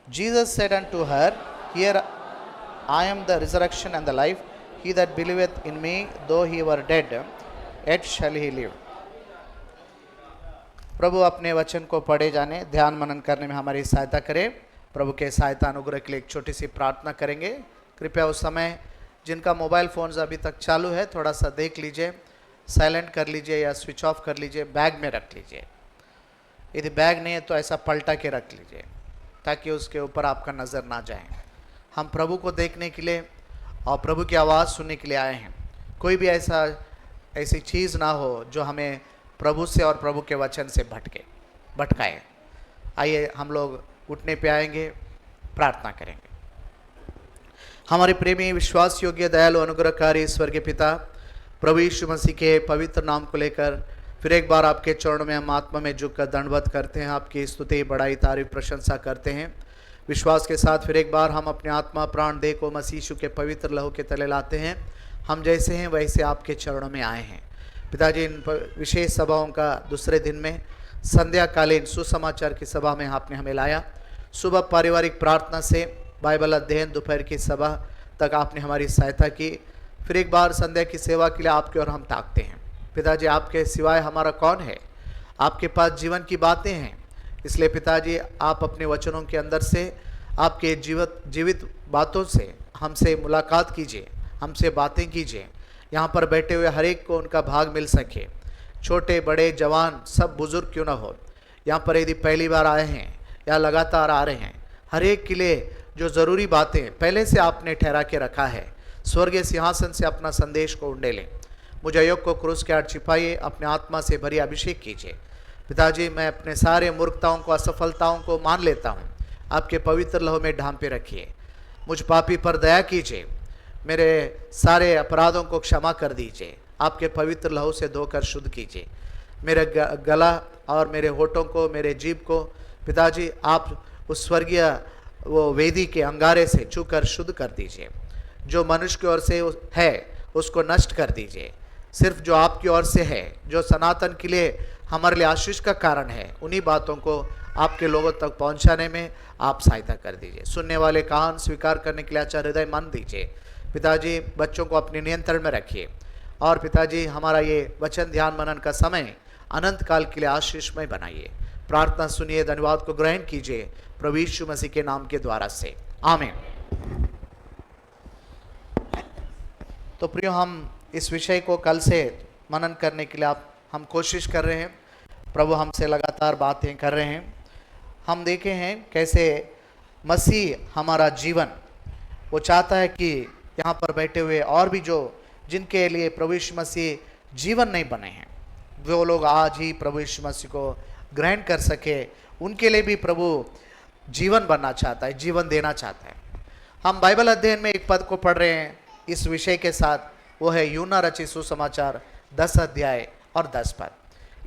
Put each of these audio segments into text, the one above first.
Jesus said unto her, Here I am the resurrection and the life. He that believeth in me, though he were dead, yet shall he live. प्रभु अपने वचन को पढ़े जाने, ध्यान मनन करने में हमारी सहायता करें। प्रभु के सहायता अनुग्रह के लिए एक छोटी सी प्रार्थना करेंगे। कृपया उस समय जिनका मोबाइल फ़ोन्स अभी तक चालू है थोड़ा सा देख लीजिए, साइलेंट कर लीजिए या स्विच ऑफ कर लीजिए, बैग में रख लीजिए। यदि बैग नहीं है तो ऐसा पलटा के रख लीजिए ताकि उसके ऊपर आपका नज़र ना जाए। हम प्रभु को देखने के लिए और प्रभु की आवाज़ सुनने के लिए आए हैं। कोई भी ऐसी चीज़ ना हो जो हमें प्रभु से और प्रभु के वचन से भटकाए। आइए हम लोग उठने पे आएंगे, प्रार्थना करेंगे। हमारे प्रेमी, विश्वास योग्य, दयालु, अनुग्रहकारी स्वर्गीय पिता, प्रभु यीशु मसीह के पवित्र नाम को लेकर फिर एक बार आपके चरणों में हम आत्मा में झुककर दंडवत करते हैं, आपकी स्तुति, बड़ाई, तारीफ, प्रशंसा करते हैं। विश्वास के साथ फिर एक बार हम अपने आत्मा, प्राण, देह को मसीह यीशु के पवित्र लहू के तले लाते हैं। हम जैसे हैं वैसे आपके चरणों में आए हैं पिताजी। इन विशेष सभाओं का दूसरे दिन में संध्याकालीन सुसमाचार की सभा में आपने हमें लाया। सुबह पारिवारिक प्रार्थना से बाइबल अध्ययन, दोपहर की सभा तक आपने हमारी सहायता की। फिर एक बार संध्या की सेवा के लिए आपकी ओर हम ताकते हैं पिताजी। आपके सिवाय हमारा कौन है? आपके पास जीवन की बातें हैं, इसलिए पिताजी आप अपने वचनों के अंदर से, आपके जीवित बातों से हमसे मुलाकात कीजिए, हमसे बातें कीजिए। यहाँ पर बैठे हुए हर एक को उनका भाग मिल सके, छोटे बड़े जवान सब बुजुर्ग क्यों ना हो। यहाँ पर यदि पहली बार आए हैं या लगातार आ रहे हैं, हर एक के लिए जो ज़रूरी बातें पहले से आपने ठहरा के रखा है, स्वर्गीय सिंहासन से अपना संदेश को उंडेलें। मुझे अयोग को क्रूस के आड़ छिपाइए, अपने आत्मा से भरी अभिषेक कीजिए पिताजी। मैं अपने सारे मूर्खताओं को, असफलताओं को मान लेता हूँ, आपके पवित्र लहू में ढांपे रखिए। मुझ पापी पर दया कीजिए, मेरे सारे अपराधों को क्षमा कर दीजिए, आपके पवित्र लहू से धोकर शुद्ध कीजिए। मेरे गला और मेरे होठों को, मेरे जीभ को पिताजी आप उस स्वर्गीय वो वेदी के अंगारे से छूकर शुद्ध कर दीजिए। जो मनुष्य की ओर से है उसको नष्ट कर दीजिए। सिर्फ जो आपकी ओर से है, जो सनातन के लिए हमारे लिए आशीष का कारण है, उन्हीं बातों को आपके लोगों तक पहुंचाने में आप सहायता कर दीजिए। सुनने वाले कान स्वीकार करने के लिए अच्छा हृदय मन दीजिए पिताजी। बच्चों को अपने नियंत्रण में रखिए और पिताजी हमारा ये वचन ध्यान मनन का समय अनंत काल के लिए आशीषमय बनाइए। प्रार्थना सुनिए, धन्यवाद को ग्रहण कीजिए प्रभु यीशु मसीह के नाम के द्वारा से, आमीन। तो प्रियो, हम इस विषय को कल से मनन करने के लिए हम कोशिश कर रहे हैं। प्रभु हमसे लगातार बातें कर रहे हैं। हम देखे हैं कैसे मसीह हमारा जीवन, वो चाहता है कि यहाँ पर बैठे हुए और भी जिनके लिए प्रभु यीशु मसीह जीवन नहीं बने हैं, वो लोग आज ही प्रभु यीशु मसीह को ग्रहण कर सके। उनके लिए भी प्रभु जीवन बनना चाहता है, जीवन देना चाहता है। हम बाइबल अध्ययन में एक पद को पढ़ रहे हैं इस विषय के साथ, वो है यूहन्ना रचित सुसमाचार 10 अध्याय और 10 पद।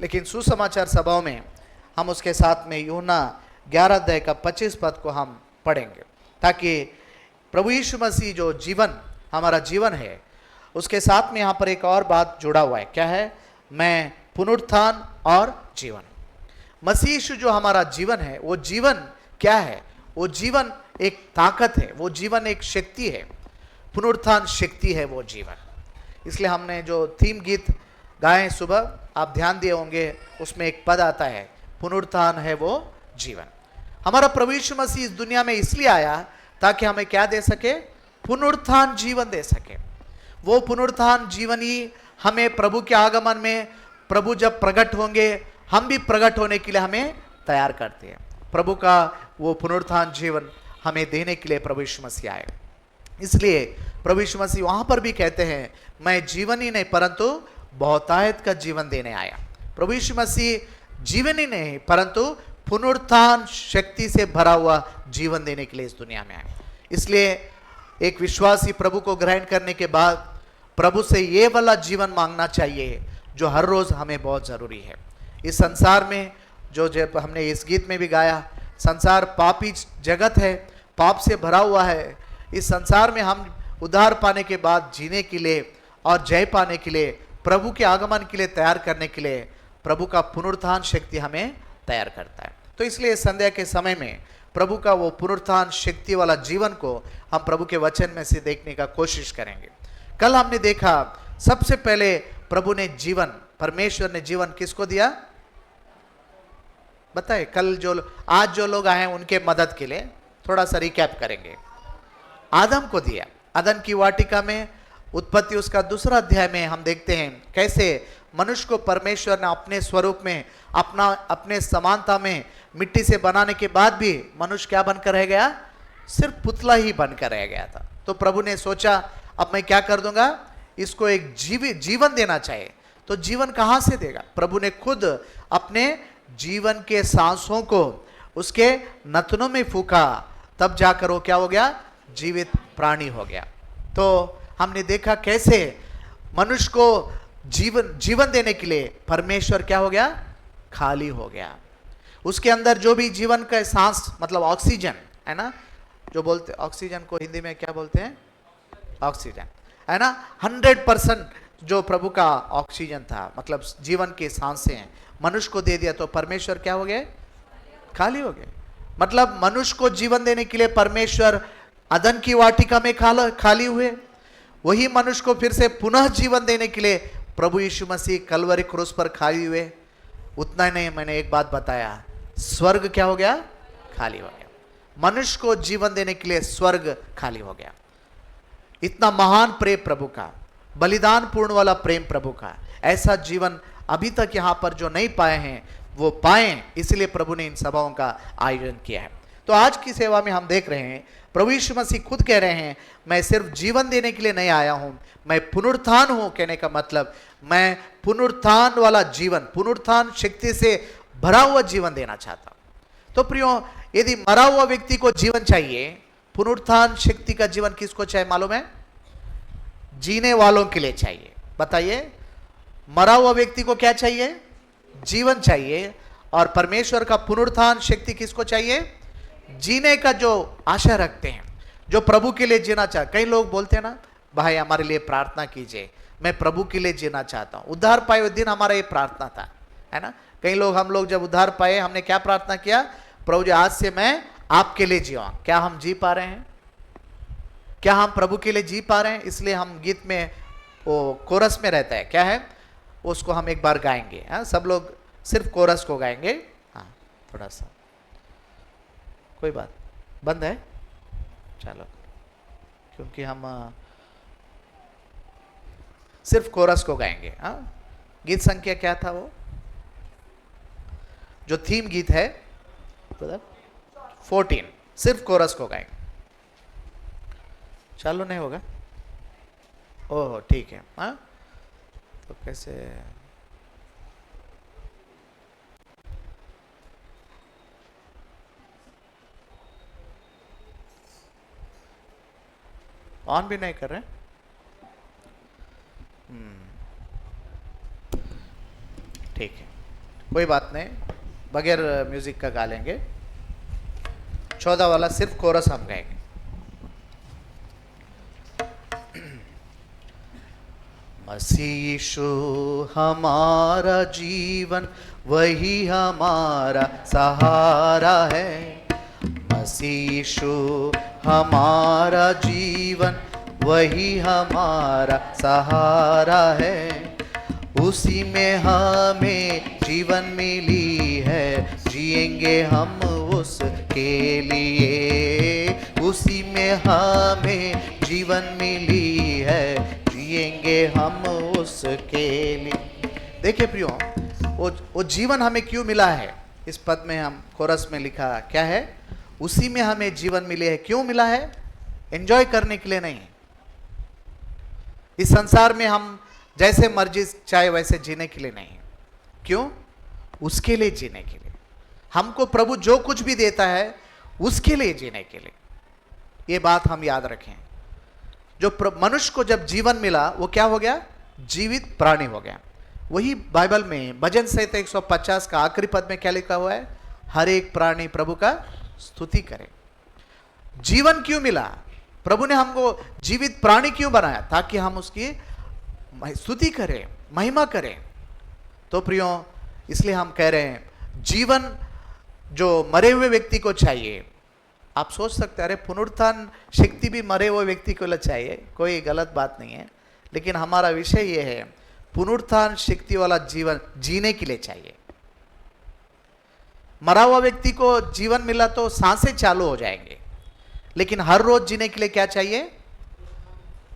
लेकिन सुसमाचार सभाओं में हम उसके साथ में यूहन्ना 11 अध्याय का 25 पद को हम पढ़ेंगे, ताकि प्रभु यीशु मसीह जो जीवन हमारा जीवन है उसके साथ में यहाँ पर एक और बात जुड़ा हुआ है। क्या है? मैं पुनरुत्थान और जीवन। मसीह यीशु जो हमारा जीवन है, वो जीवन क्या है? वो जीवन एक ताकत है, वो जीवन एक शक्ति है, पुनरुत्थान शक्ति है वो जीवन। इसलिए हमने जो थीम गीत गाए सुबह, आप ध्यान दिए होंगे, उसमें एक पद आता है, पुनरुत्थान है वो जीवन। हमारा प्रभु यीशु मसीह इस दुनिया में इसलिए आया ताकि हमें क्या दे सके? पुनरुत्थान जीवन दे सके। वो पुनरुत्थान जीवन ही हमें प्रभु के आगमन में, प्रभु जब प्रकट होंगे, हम भी प्रकट होने के लिए हमें तैयार करते हैं। प्रभु का वो पुनरुत्थान जीवन हमें देने के लिए प्रभु यीशु मसीह आए। इसलिए प्रभु यीशु मसीह वहाँ पर भी कहते हैं, मैं जीवन ही नहीं परंतु बहुतायत का जीवन देने आया। प्रभु यीशु मसीह जीवन ही नहीं परंतु पुनरुत्थान शक्ति से भरा हुआ जीवन देने के लिए इस दुनिया में आए। इसलिए एक विश्वासी प्रभु को ग्रहण करने के बाद प्रभु से ये वाला जीवन मांगना चाहिए जो हर रोज़ हमें बहुत ज़रूरी है। इस संसार में जब हमने इस गीत में भी गाया, संसार पापी जगत है, पाप से भरा हुआ है। इस संसार में हम उद्धार पाने के बाद जीने के लिए और जय पाने के लिए, प्रभु के आगमन के लिए तैयार करने के लिए प्रभु का पुनरुत्थान शक्ति हमें तैयार करता है। तो इसलिए संध्या के समय में प्रभु का वो पुनरुत्थान शक्ति वाला जीवन को हम प्रभु के वचन में से देखने का कोशिश करेंगे। कल हमने देखा सबसे पहले प्रभु ने जीवन, परमेश्वर ने जीवन किसको दिया बताए? कल आज जो लोग आए हैं उनके मदद के लिए थोड़ा सा रिकैप करेंगे। आदम को दिया। अदन की वाटिका में उत्पत्ति उसका 2 अध्याय में हम देखते हैं कैसे मनुष्य को परमेश्वर ने अपने स्वरूप में, अपने समानता में मिट्टी से बनाने के बाद भी मनुष्य क्या बनकर रह गया? सिर्फ पुतला ही बनकर रह गया था। तो प्रभु ने सोचा अब मैं क्या कर दूंगा, इसको एक जीवन देना चाहिए। तो जीवन कहां से देगा? प्रभु ने खुद अपने जीवन के सांसों को उसके नथनों में फूका, तब जाकर वो क्या हो गया? जीवित प्राणी हो गया। तो हमने देखा कैसे मनुष्य को जीवन देने के लिए परमेश्वर क्या हो गया? खाली हो गया। उसके अंदर जो भी जीवन का सांस, मतलब ऑक्सीजन है ना, जो बोलते ऑक्सीजन को हिंदी में क्या बोलते हैं? ऑक्सीजन है ना। 100% जो प्रभु का ऑक्सीजन था, मतलब जीवन के सांसें हैं, मनुष्य को दे दिया तो परमेश्वर क्या हो गए? खाली हो गए। मतलब मनुष्य को जीवन देने के लिए परमेश्वर अदन की वाटिका में खाली हुए, वही मनुष्य को फिर से पुनः जीवन देने के लिए प्रभु यीशु मसीह कलवरी क्रूस पर खाली हुए। उतना ही नहीं, मैंने एक बात बताया, स्वर्ग क्या हो गया? खाली हो गया। मनुष्य को जीवन देने के लिए स्वर्ग खाली हो गया। इतना महान प्रेम प्रभु का, बलिदान पूर्ण वाला प्रेम प्रभु का, ऐसा जीवन अभी तक यहां पर जो नहीं पाए हैं वो पाए, इसलिए प्रभु ने इन सभाओं का आयोजन किया है। तो आज की सेवा में हम देख रहे हैं प्रभु यीशु मसीह खुद कह रहे हैं मैं सिर्फ जीवन देने के लिए नहीं आया हूं, मैं पुनरुत्थान हूं। कहने का मतलब मैं पुनरुत्थान वाला जीवन, पुनरुत्थान शक्ति से भरा हुआ जीवन देना चाहता हूं। तो प्रियो, यदि मरा हुआ व्यक्ति को जीवन चाहिए, पुनरुत्थान शक्ति का जीवन किसको चाहिए मालूम है? जीने वालों के लिए चाहिए। बताइए, मरा हुआ व्यक्ति को क्या चाहिए? जीवन चाहिए। और परमेश्वर का पुनरुत्थान शक्ति किसको चाहिए? जीने का जो आशा रखते हैं, जो प्रभु के लिए जीना चाहते। कई लोग बोलते हैं ना, भाई हमारे लिए प्रार्थना कीजिए, मैं प्रभु के लिए जीना चाहता हूं। उद्धार पाए हुए दिन हमारा ये प्रार्थना था, है ना। कई लोग, हम लोग जब उद्धार पाए, हमने क्या प्रार्थना किया? प्रभु जी आज से मैं आपके लिए जीवा। क्या हम जी पा रहे हैं? क्या हम प्रभु के लिए जी पा रहे हैं? इसलिए हम गीत में वो कोरस में रहता है, क्या है उसको हम एक बार गाएंगे। हाँ, सब लोग सिर्फ कोरस को गाएंगे। हाँ, थोड़ा सा, कोई बात बंद है, चलो, क्योंकि हम सिर्फ कोरस को गाएंगे। हाँ, गीत संख्या क्या था वो जो थीम गीत है? 14। सिर्फ कोरस को गाएंगे। चालू नहीं होगा? ओह ठीक है। हाँ, तो कैसे? ऑन भी नहीं कर रहे? ठीक है, कोई बात नहीं, बगैर म्यूजिक का गा लेंगे। 14 वाला सिर्फ कोरस हम गाएंगे। मसीह यीशु हमारा जीवन, वही हमारा सहारा है। मसीह यीशु हमारा जीवन, वही हमारा सहारा है। उसी में हमें जीवन मिली है, जिएंगे हम उसके लिए। उसी में हमें जीवन मिली है, जिएंगे हम उसके लिए। देखिए प्रियो, वो जीवन हमें क्यों मिला है? इस पद में हम कोरस में लिखा क्या है? उसी में हमें जीवन मिले है। क्यों मिला है? एंजॉय करने के लिए नहीं। इस संसार में हम जैसे मर्जी चाहे वैसे जीने के लिए नहीं। क्यों? उसके लिए जीने के लिए। हमको प्रभु जो कुछ भी देता है उसके लिए जीने के लिए। ये बात हम याद रखें। जो मनुष्य को जब जीवन मिला वो क्या हो गया? जीवित प्राणी हो गया। वही बाइबल में भजन संहिता 150 का आखिरी पद में क्या लिखा हुआ है? हर एक प्राणी प्रभु का स्तुति करे। जीवन क्यों मिला? प्रभु ने हमको जीवित प्राणी क्यों बनाया? ताकि हम उसकी स्तुति करें, महिमा करें। तो प्रियो, इसलिए हम कह रहे हैं जीवन जो मरे हुए व्यक्ति को चाहिए आप सोच सकते हैं अरे पुनरुत्थान शक्ति भी मरे हुए व्यक्ति को चाहिए, कोई गलत बात नहीं है, लेकिन हमारा विषय यह है पुनरुत्थान शक्ति वाला जीवन जीने के लिए चाहिए। मरा हुआ व्यक्ति को जीवन मिला तो सांसें चालू हो जाएंगे, लेकिन हर रोज जीने के लिए क्या चाहिए?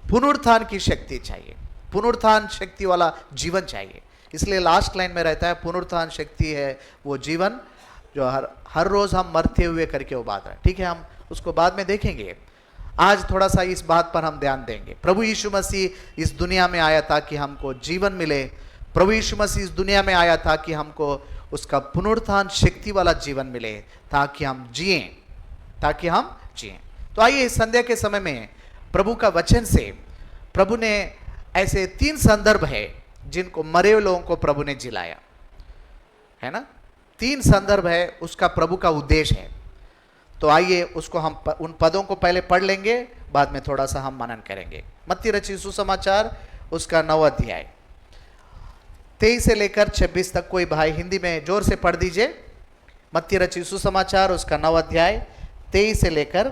पुनरुत्थान की शक्ति चाहिए, पुनरुत्थान शक्ति वाला जीवन चाहिए। इसलिए लास्ट लाइन में रहता है पुनरुत्थान शक्ति है वो जीवन जो हर रोज हम मरते हुए करके वो बात है। ठीक है, हम उसको बाद में देखेंगे, आज थोड़ा सा इस बात पर हम ध्यान देंगे। प्रभु यीशु मसीह इस दुनिया में आया ताकि हमको जीवन मिले, प्रभु यीशु मसीह इस दुनिया में आया ताकि हमको उसका पुनरुत्थान शक्ति वाला जीवन मिले, ताकि हम जिए, ताकि हम जिए। तो आइए इस संध्या के समय में प्रभु का वचन से प्रभु ने ऐसे 3 संदर्भ है जिनको मरे हुए लोगों को प्रभु ने जिलाया है ना। 3 संदर्भ है, उसका प्रभु का उद्देश्य है। तो आइए उसको हम उन पदों को पहले पढ़ लेंगे, बाद में थोड़ा सा हम मनन करेंगे। मत्ती रचित सुसमाचार उसका 9 अध्याय 23 से लेकर 26 तक। कोई भाई हिंदी में जोर से पढ़ दीजिए। मत्ती रचित सुसमाचार उसका 9 अध्याय 23 से लेकर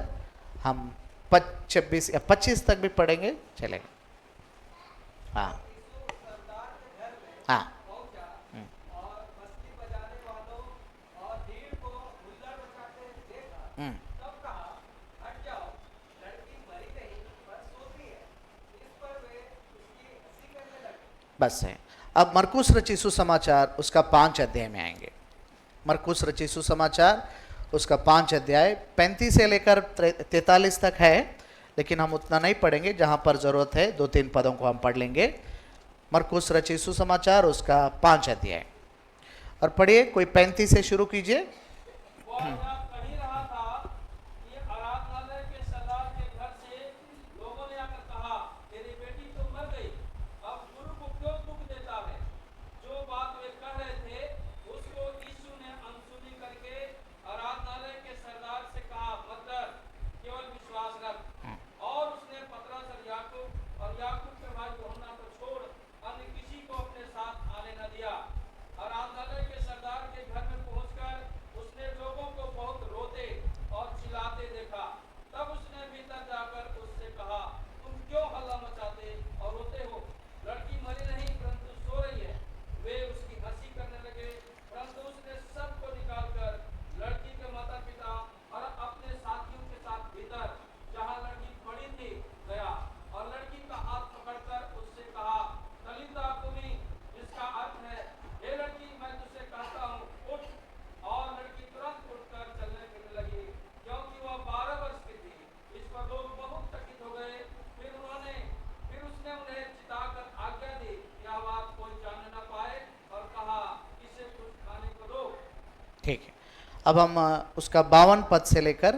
हम 26 या 25 तक भी पढ़ेंगे, चलेगा। हाँ हाँ बस है। अब मरकुस रचित सुसमाचार उसका 5 अध्याय में आएंगे। मरकुस रचित सुसमाचार उसका 5 अध्याय 35 से लेकर 43 तक है, लेकिन हम उतना नहीं पढ़ेंगे, जहाँ पर ज़रूरत है 2-3 पदों को हम पढ़ लेंगे। मरकुस रचित सुसमाचार उसका 5 अध्याय, और पढ़िए, कोई 35 से शुरू कीजिए। ठीक है, अब हम उसका 52 पद से लेकर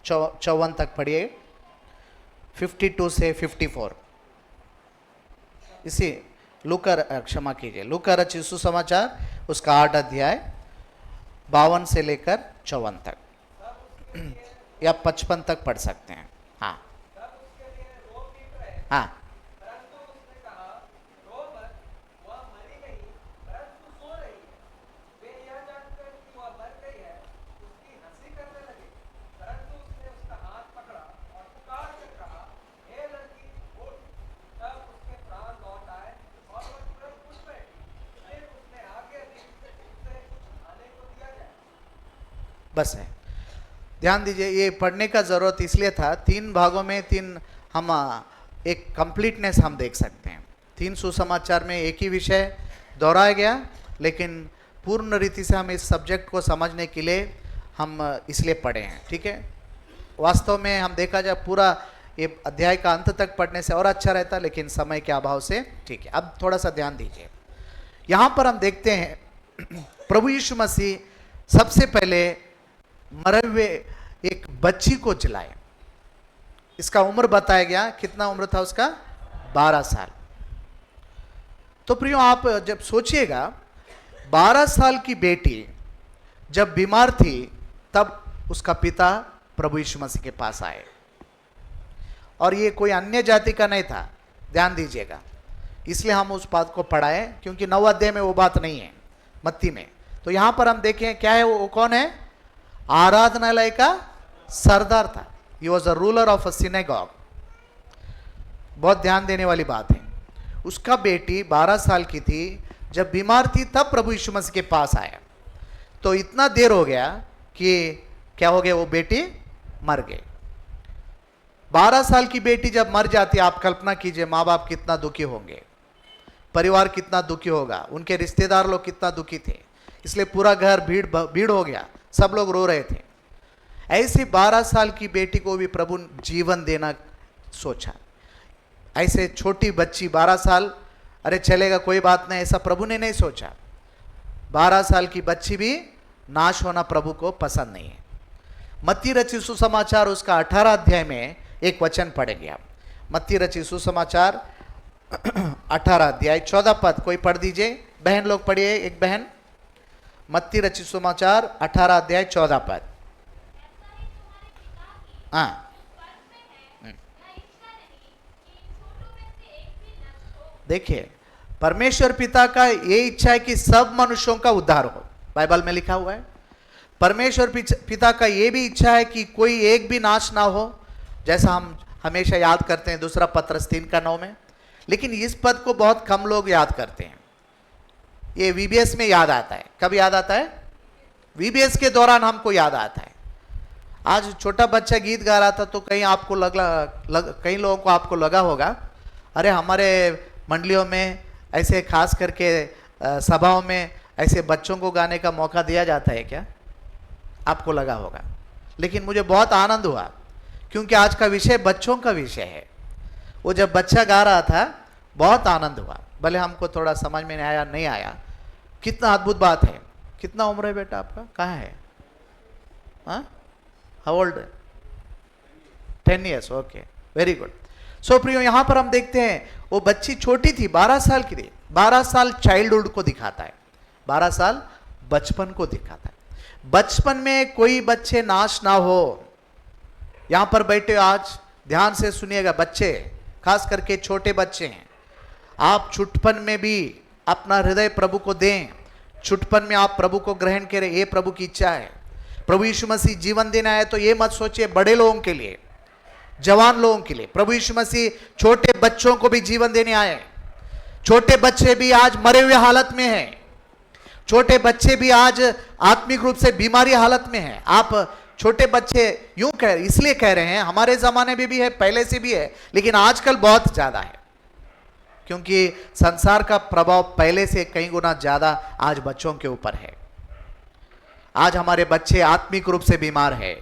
54 तक पढ़िए, 52 से 54। इसी लूका, क्षमा कीजिए, लूका रचित सुसमाचार उसका 8 अध्याय 52 से लेकर 54 तक या 55 तक पढ़ सकते हैं। हाँ हाँ बस है। ध्यान दीजिए, ये पढ़ने का ज़रूरत इसलिए था, 3 भागों में 3 हम एक कंप्लीटनेस हम देख सकते हैं। 3 सुसमाचार में एक ही विषय दोहराया गया, लेकिन पूर्ण रीति से हम इस सब्जेक्ट को समझने के लिए हम इसलिए पढ़े हैं। ठीक है, वास्तव में हम देखा जाए पूरा ये अध्याय का अंत तक पढ़ने से और अच्छा रहता, लेकिन समय के अभाव से। ठीक है, अब थोड़ा सा ध्यान दीजिए। यहाँ पर हम देखते हैं प्रभु यीशु मसीह सबसे पहले मरे हुए एक बच्ची को जिलाए। इसका उम्र बताया गया, कितना उम्र था उसका? 12 साल। तो प्रियो, आप जब सोचिएगा 12 साल की बेटी जब बीमार थी, तब उसका पिता प्रभु यीशु मसीह के पास आए, और ये कोई अन्य जाति का नहीं था, ध्यान दीजिएगा। इसलिए हम उस बात को पढ़ाए, क्योंकि 9 अध्याय में वो बात नहीं है मत्ती में। तो यहां पर हम देखें क्या है, वो कौन है? आराधनालय का सरदार था, he was a ruler of a synagogue. बहुत ध्यान देने वाली बात है। उसका बेटी 12 साल की थी, जब बीमार थी तब प्रभु यीशु मसीह के पास आया। तो इतना देर हो गया कि क्या हो गया, वो बेटी मर गई। 12 साल की बेटी जब मर जाती, आप कल्पना कीजिए माँ बाप कितना दुखी होंगे, परिवार कितना दुखी होगा, उनके रिश्तेदार लोग कितना दुखी थे। इसलिए पूरा घर भीड़ हो गया, सब लोग रो रहे थे। ऐसे 12 साल की बेटी को भी प्रभु जीवन देना सोचा। ऐसे छोटी बच्ची 12 साल, अरे चलेगा कोई बात नहीं, ऐसा प्रभु ने नहीं सोचा। 12 साल की बच्ची भी नाश होना प्रभु को पसंद नहीं है। मत्ती रचित सुसमाचार उसका 18 अध्याय में एक वचन पढ़ेंगे आप। मत्ती रचित सुसमाचार 18 अध्याय 14 पद कोई पढ़ दीजिए, बहन लोग पढ़िए, एक बहन। मत्ती रचित सुसमाचार 18 अध्याय 14 पद। हाँ, देखिए परमेश्वर पिता का ये इच्छा है कि सब मनुष्यों का उद्धार हो, बाइबल में लिखा हुआ है। परमेश्वर पिता का ये भी इच्छा है कि कोई एक भी नाश ना हो, जैसा हम हमेशा याद करते हैं दूसरा पत्रस 3:9 में। लेकिन इस पद को बहुत कम लोग याद करते हैं। ये वीबीएस में याद आता है। कब याद आता है? वीबीएस के दौरान हमको याद आता है। आज छोटा बच्चा गीत गा रहा था तो कहीं आपको कई लोगों को आपको लगा होगा, अरे हमारे मंडलियों में ऐसे खास करके सभाओं में ऐसे बच्चों को गाने का मौका दिया जाता है क्या? आपको लगा होगा। लेकिन मुझे बहुत आनंद हुआ क्योंकि आज का विषय बच्चों का विषय है। वो जब बच्चा गा रहा था बहुत आनंद हुआ, भले हमको थोड़ा समझ में नहीं आया। कितना अद्भुत बात है। कितना उम्र है बेटा आपका? कहाँ है? हाँ, how old? 10 years। Okay, very good. So प्रियो, यहां पर हम देखते हैं वो बच्ची छोटी थी, 12 साल की थी। 12 साल चाइल्डहुड को दिखाता है, 12 साल बचपन को दिखाता है। बचपन में कोई बच्चे नाश ना हो। यहां पर बैठे आज ध्यान से सुनिएगा, बच्चे खास करके छोटे बच्चे हैं, आप छुटपन में भी अपना हृदय प्रभु को दें। छुटपन में आप प्रभु को ग्रहण करें, ये प्रभु की इच्छा है। प्रभु यीशु मसीह जीवन देना है तो ये मत सोचिए बड़े लोगों के लिए, जवान लोगों के लिए। प्रभु यीशु मसीह छोटे बच्चों को भी जीवन देने आए। छोटे बच्चे भी आज मरे हुए हालत में हैं। छोटे बच्चे भी आज आत्मिक रूप से बीमारी हालत में हैं। आप छोटे बच्चे यूं इसलिए कह रहे हैं, हमारे जमाने में भी है, पहले से भी है, लेकिन आजकल बहुत ज्यादा है क्योंकि संसार का प्रभाव पहले से कई गुना ज्यादा आज बच्चों के ऊपर है। आज हमारे बच्चे आत्मिक रूप से बीमार है।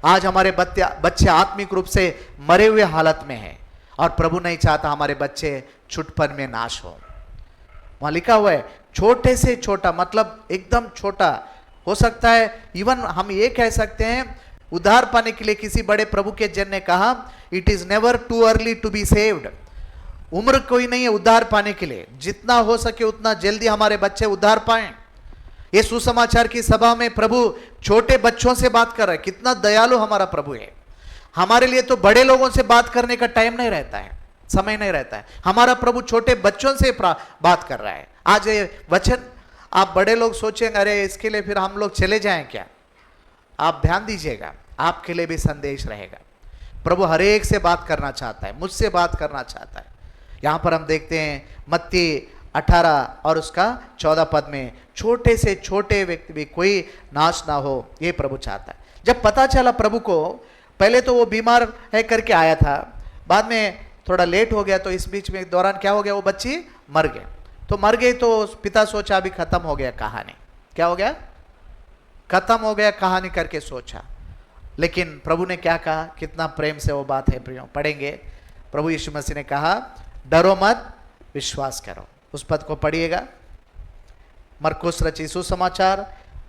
आज हमारे बच्चे आत्मिक रूप से मरे हुए हालत में हैं और प्रभु नहीं चाहता हमारे बच्चे छुटपन में नाश हो। वहां लिखा हुआ है छोटे से छोटा, मतलब एकदम छोटा हो सकता है। इवन हम ये कह सकते हैं, उद्धार पाने के लिए किसी बड़े प्रभु के जन ने कहा, it is never too early to be saved. उम्र कोई नहीं है उद्धार पाने के लिए, जितना हो सके उतना जल्दी हमारे बच्चे उद्धार पाएं। ये सुसमाचार की सभा में प्रभु छोटे बच्चों से बात कर रहा है। कितना दयालु हमारा प्रभु है। हमारे लिए तो बड़े लोगों से बात करने का टाइम नहीं रहता है, समय नहीं रहता है। हमारा प्रभु छोटे बच्चों से बात कर रहा है। आज ये वचन आप बड़े लोग सोचेंगे, अरे इसके लिए फिर हम लोग चले जाएं क्या? आप ध्यान दीजिएगा, आपके लिए भी संदेश रहेगा। प्रभु हर एक से बात करना चाहता है, मुझसे बात करना चाहता है। यहां पर हम देखते हैं मत्ती 18 और उसका 14 पद में, छोटे से छोटे व्यक्ति भी कोई नाश ना हो, ये प्रभु चाहता है। जब पता चला प्रभु को, पहले तो वो बीमार है करके आया था, बाद में थोड़ा लेट हो गया, तो इस बीच में दौरान क्या हो गया, वो बच्ची मर गई। तो मर गई तो पिता सोचा अभी खत्म हो गया कहानी। क्या हो गया? खत्म हो गया कहानी करके सोचा। लेकिन प्रभु ने क्या कहा? कितना प्रेम से वो बात है प्रियो, पढ़ेंगे। प्रभु यीशु मसीह ने कहा, डरो मत, विश्वास करो। उस पद को पढ़िएगा, मरकुस रचित सुसमाचार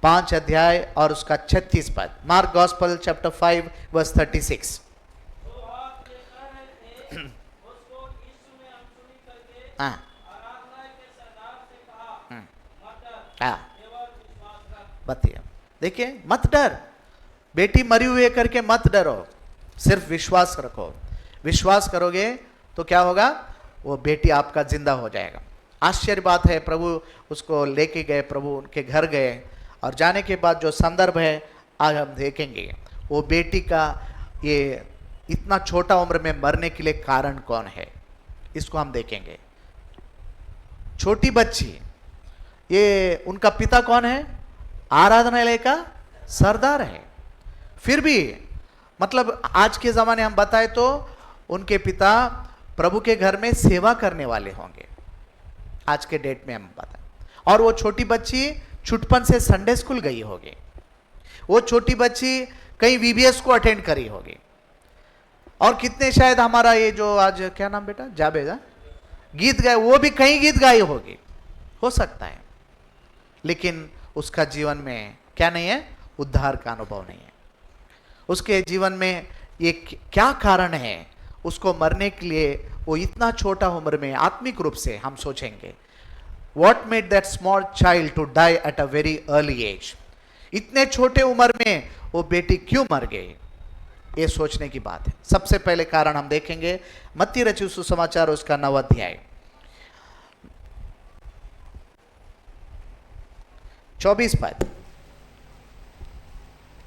5 अध्याय और उसका 36 पद। Mark gospel chapter 5 verse 36। हाँ हाँ, बताइए। देखिए, मत डर, बेटी मरी हुई है करके मत डरो, सिर्फ विश्वास रखो। विश्वास करोगे तो क्या होगा? वो बेटी आपका जिंदा हो जाएगा। आश्चर्य बात है, प्रभु उसको लेके गए, प्रभु उनके घर गए और जाने के बाद जो संदर्भ है आज हम देखेंगे। वो बेटी का ये इतना छोटा उम्र में मरने के लिए कारण कौन है, इसको हम देखेंगे। छोटी बच्ची, ये उनका पिता कौन है? आराधनालय का सरदार है। फिर भी मतलब आज के ज़माने हम बताए तो उनके पिता प्रभु के घर में सेवा करने वाले होंगे, आज के डेट में हम बताएं। और वो छोटी बच्ची छुटपन से संडे स्कूल गई होगी, वो छोटी बच्ची कहीं वीबीएस को अटेंड करी होगी, और कितने शायद हमारा ये जो आज क्या नाम बेटा जावेद गीत गाए, वो भी कहीं गीत गाई होगी, हो सकता है। लेकिन उसका जीवन में क्या नहीं है? उद्धार का अनुभव नहीं है। उसके जीवन में ये क्या कारण है उसको मरने के लिए? वो इतना छोटा उम्र में आत्मिक रूप से हम सोचेंगे, What made that small child to die at a very early age? इतने छोटे उम्र में वो बेटी क्यों मर गई? ये सोचने की बात है। सबसे पहले कारण हम देखेंगे मत्ती रचित सुसमाचार उसका 9 अध्याय 24 पद।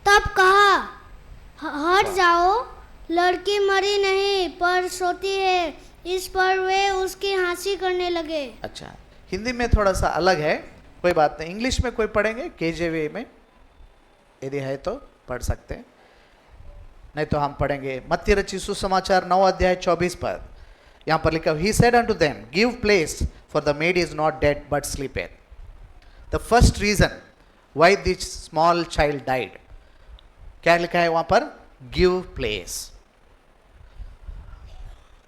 तब कहा, हट जाओ, लड़की मरी नहीं पर सोती है। इस पर वे उसकी हंसी करने लगे। अच्छा, हिंदी में थोड़ा सा अलग है, कोई बात नहीं। इंग्लिश में कोई पढ़ेंगे केजेवी में, यदि है तो पढ़ सकते हैं, नहीं तो हम पढ़ेंगे मत्ती रचित सुसमाचार 9 अध्याय 24 पद। यहाँ पर लिखा, He said unto them, Give place, for the maid is not dead but sleepeth. The first reason why this small child died, क्या लिखा है वहां पर? Give place.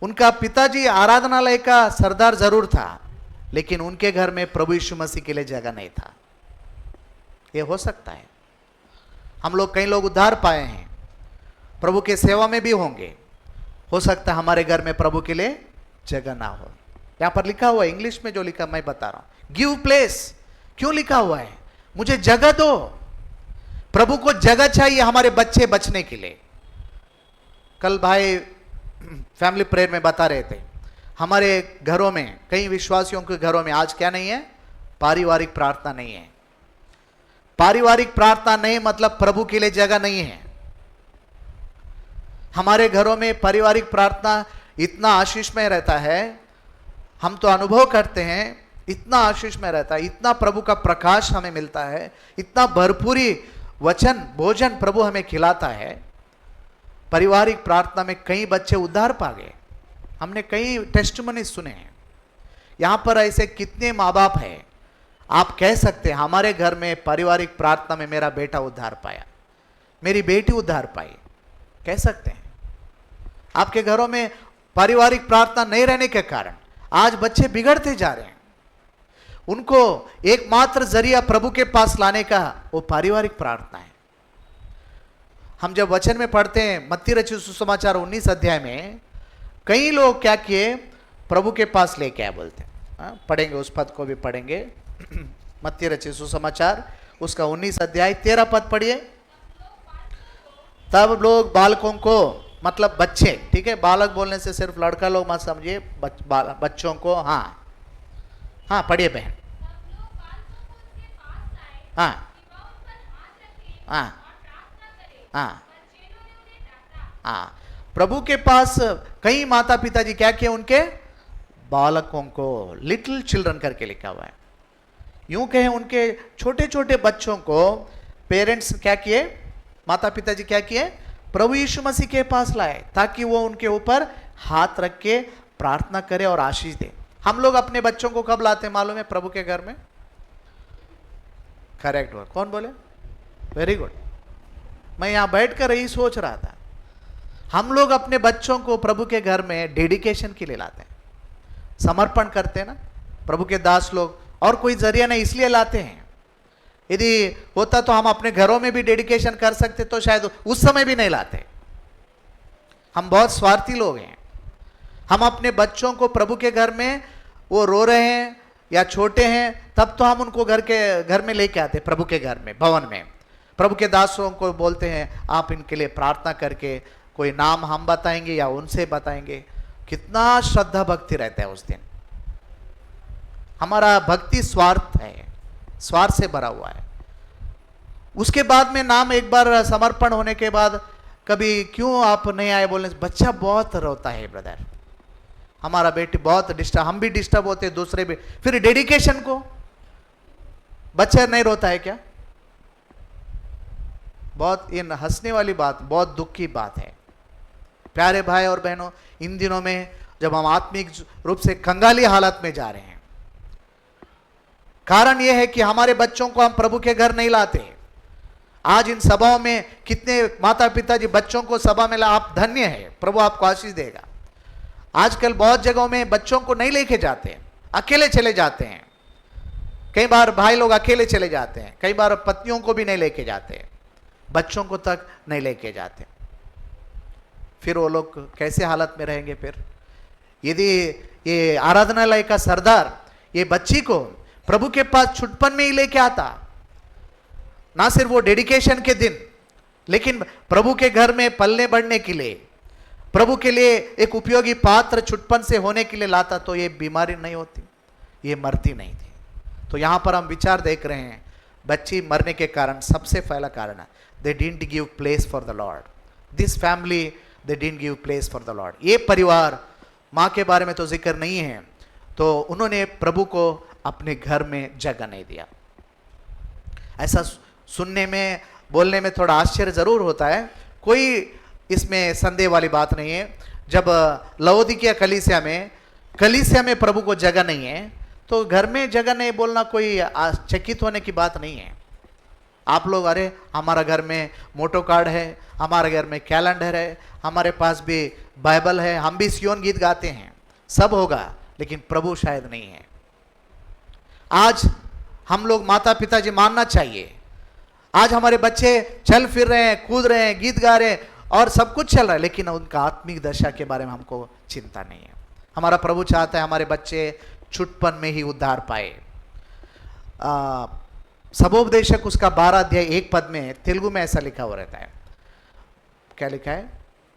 उनका पिताजी आराधनालय का सरदार जरूर था, लेकिन उनके घर में प्रभु यीशु मसीह के लिए जगह नहीं था। ये हो सकता है। हम लोग, कई लोग उद्धार पाए हैं, प्रभु के सेवा में भी होंगे, हो सकता है हमारे घर में प्रभु के लिए जगह ना हो। यहां पर लिखा हुआ है, इंग्लिश में जो लिखा मैं बता रहा हूं, गिव प्लेस। क्यों लिखा हुआ है? मुझे जगह दो। प्रभु को जगह चाहिए हमारे बच्चे बचने के लिए। कल भाई फैमिली प्रेयर में बता रहे थे, हमारे घरों में, कई विश्वासियों के घरों में आज क्या नहीं है? पारिवारिक प्रार्थना नहीं है। पारिवारिक प्रार्थना नहीं मतलब प्रभु के लिए जगह नहीं है। हमारे घरों में पारिवारिक प्रार्थना इतना आशीषमय रहता है, हम तो अनुभव करते हैं, इतना आशीषमय रहता है, इतना प्रभु का प्रकाश हमें मिलता है, इतना भरपूरी वचन भोजन प्रभु हमें खिलाता है। पारिवारिक प्रार्थना में कई बच्चे उद्धार पा गए। हमने कई टेस्टिमनी सुने हैं। यहां पर ऐसे कितने माँ बाप हैं, आप कह सकते हैं हमारे घर में पारिवारिक प्रार्थना में मेरा बेटा उद्धार पाया, मेरी बेटी उद्धार पाई, कह सकते हैं। आपके घरों में पारिवारिक प्रार्थना नहीं रहने के कारण आज बच्चे बिगड़ते जा रहे हैं। उनको एकमात्र जरिया प्रभु के पास लाने का वो पारिवारिक प्रार्थना है। हम जब वचन में पढ़ते हैं मत्ती रचित सुसमाचार 19 अध्याय में, कई लोग क्या किए? प्रभु के पास लेके आए बोलते हैं। पढ़ेंगे, उस पद को भी पढ़ेंगे। मत्ती रचित सुसमाचार उसका 19 अध्याय 13 पद पढ़िए। तब लोग बालकों को, मतलब बच्चे, ठीक है, बालक बोलने से सिर्फ लड़का लोग मत समझिए, बच्चों को। हाँ हाँ पढ़िए बहन। हाँ हाँ हाँ हाँ, प्रभु के पास कई माता पिता जी क्या किए? उनके बालकों को, लिटिल चिल्ड्रन करके लिखा हुआ है, यूं कहें उनके छोटे छोटे बच्चों को पेरेंट्स क्या किए? माता पिता जी क्या किए? प्रभु यीशु मसीह के पास लाए, ताकि वो उनके ऊपर हाथ रख के प्रार्थना करे और आशीष दे। हम लोग अपने बच्चों को कब लाते हैं मालूम है? प्रभु के घर में। करेक्ट वर्ड, कौन बोले? Very good. मैं यहां बैठकर यही सोच रहा था, हम लोग अपने बच्चों को प्रभु के घर में डेडिकेशन के लिए लाते हैं, समर्पण करते हैं ना, प्रभु के दास लोग, और कोई जरिया नहीं इसलिए लाते हैं। यदि होता तो हम अपने घरों में भी डेडिकेशन कर सकते, तो शायद उस समय भी नहीं लाते। हम बहुत स्वार्थी लोग हैं। हम अपने बच्चों को प्रभु के घर में, वो रो रहे हैं या छोटे हैं, तब तो हम उनको घर में लेके आते, प्रभु के घर में, भवन में। प्रभु के दासों को बोलते हैं आप इनके लिए प्रार्थना करके, कोई नाम हम बताएंगे या उनसे बताएंगे। कितना श्रद्धा भक्ति रहता है उस दिन। हमारा भक्ति स्वार्थ है, स्वार्थ से भरा हुआ है। उसके बाद में नाम एक बार समर्पण होने के बाद कभी क्यों आप नहीं आए बोलने से बच्चा बहुत रोता है ब्रदर, हमारा बेटी बहुत डिस्टर्ब, हम भी डिस्टर्ब होते दूसरे भी। फिर डेडिकेशन को बच्चा नहीं रोता है क्या? बहुत ये हंसने वाली बात, बहुत दुख की बात है। प्यारे भाई और बहनों, इन दिनों में जब हम आत्मिक रूप से कंगाली हालत में जा रहे हैं, कारण यह है कि हमारे बच्चों को हम प्रभु के घर नहीं लाते। आज इन सभाओं में कितने माता पिता जी बच्चों को सभा में ला, आप धन्य है, प्रभु आपको आशीष देगा। आजकल बहुत जगहों में बच्चों को नहीं लेके जाते, अकेले चले जाते हैं। कई बार भाई लोग अकेले चले जाते हैं, कई बार पत्नियों को भी नहीं लेके जाते, बच्चों को तक नहीं लेके जाते। फिर वो लोग कैसे हालत में रहेंगे? फिर यदि ये आराधनालय का सरदार ये बच्ची को प्रभु के पास छुटपन में ही लेके आता, ना सिर्फ वो डेडिकेशन के दिन, लेकिन प्रभु के घर में पलने बढ़ने के लिए, प्रभु के लिए एक उपयोगी पात्र छुटपन से होने के लिए लाता, तो ये बीमारी नहीं होती, ये मरती नहीं थी। तो यहां पर हम विचार देख रहे हैं, बच्ची मरने के कारण सबसे पहला कारण है they didn't give place for the Lord. This family they didn't give place for the Lord. ये परिवार, माँ के बारे में तो जिक्र नहीं है, तो उन्होंने प्रभु को अपने घर में जगह नहीं दिया। ऐसा सुनने में बोलने में थोड़ा आश्चर्य जरूर होता है, कोई इसमें संदेह वाली बात नहीं है। जब लवोदिकिया कलीसिया में प्रभु को जगह नहीं है, तो घर में जगह नहीं बोलना कोई चकित होने की बात नहीं है। आप लोग अरे हमारा घर में मोटो कार्ड है, हमारे घर में कैलेंडर है, हमारे पास भी बाइबल है, हम भी सियोन गीत गाते हैं, सब होगा, लेकिन प्रभु शायद नहीं है। आज हम लोग माता पिताजी मानना चाहिए, आज हमारे बच्चे चल फिर रहे हैं, कूद रहे हैं, गीत गा रहे हैं और सब कुछ चल रहा है, लेकिन उनका आत्मिक दशा के बारे में हमको चिंता नहीं है। हमारा प्रभु चाहता है हमारे बच्चे छुटपन में ही उद्धार पाए। सबोपदेशक उसका 12 अध्याय 1 पद में तेलुगु में ऐसा लिखा हुआ रहता है, क्या लिखा है?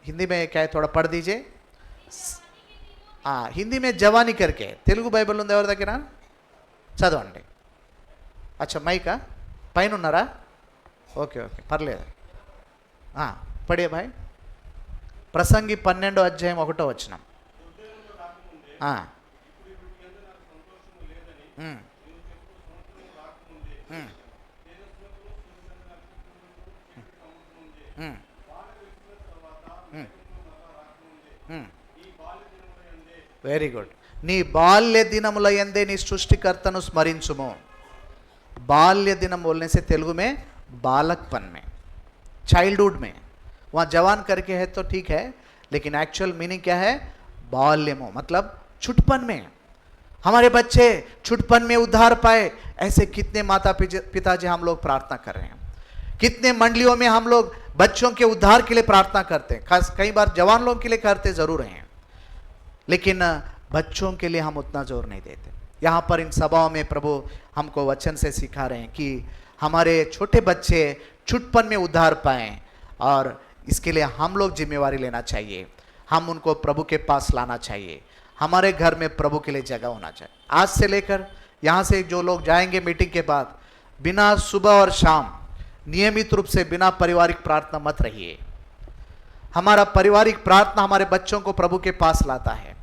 हिंदी में क्या है, थोड़ा पढ़ दीजिए। हिंदी में जवानी करके तेलुगु బైబిల్ ఉంది ఎవరి దగ్గర? చదవండి. अच्छा మైకా పైన ఉన్నారా? ఓకే ఓకే పర్లేదు. పడే భాయ్. ప్రసంగి 12 అధ్యాయం 1 వచనం. Very good. నీ బాల్య దినముల యందే నీ సృష్టికర్తను స్మరించుము. बाल्य दिनम बोलने से तेलुगु में बालकपन में, चाइल्डहुड में, वहाँ जवान करके है तो ठीक है, लेकिन एक्चुअल मीनिंग क्या है? बाल्यमो मतलब छुटपन में। हमारे बच्चे छुटपन में उद्धार पाए, ऐसे कितने माता पिताजी हम लोग प्रार्थना कर रहे हैं। कितने मंडलियों में हम लोग बच्चों के उद्धार के लिए प्रार्थना करते हैं, खास कई बार जवान लोगों के लिए करते जरूर हैं, लेकिन बच्चों के लिए हम उतना जोर नहीं देते। यहाँ पर इन सभाओं में प्रभु हमको वचन से सिखा रहे हैं कि हमारे छोटे बच्चे छुटपन में उद्धार पाएं, और इसके लिए हम लोग जिम्मेवारी लेना चाहिए, हम उनको प्रभु के पास लाना चाहिए, हमारे घर में प्रभु के लिए जगह होना चाहिए। आज से लेकर यहाँ से जो लोग जाएंगे मीटिंग के बाद, बिना सुबह और शाम नियमित रूप से बिना पारिवारिक प्रार्थना मत रहिए। हमारा पारिवारिक प्रार्थना हमारे बच्चों को प्रभु के पास लाता है।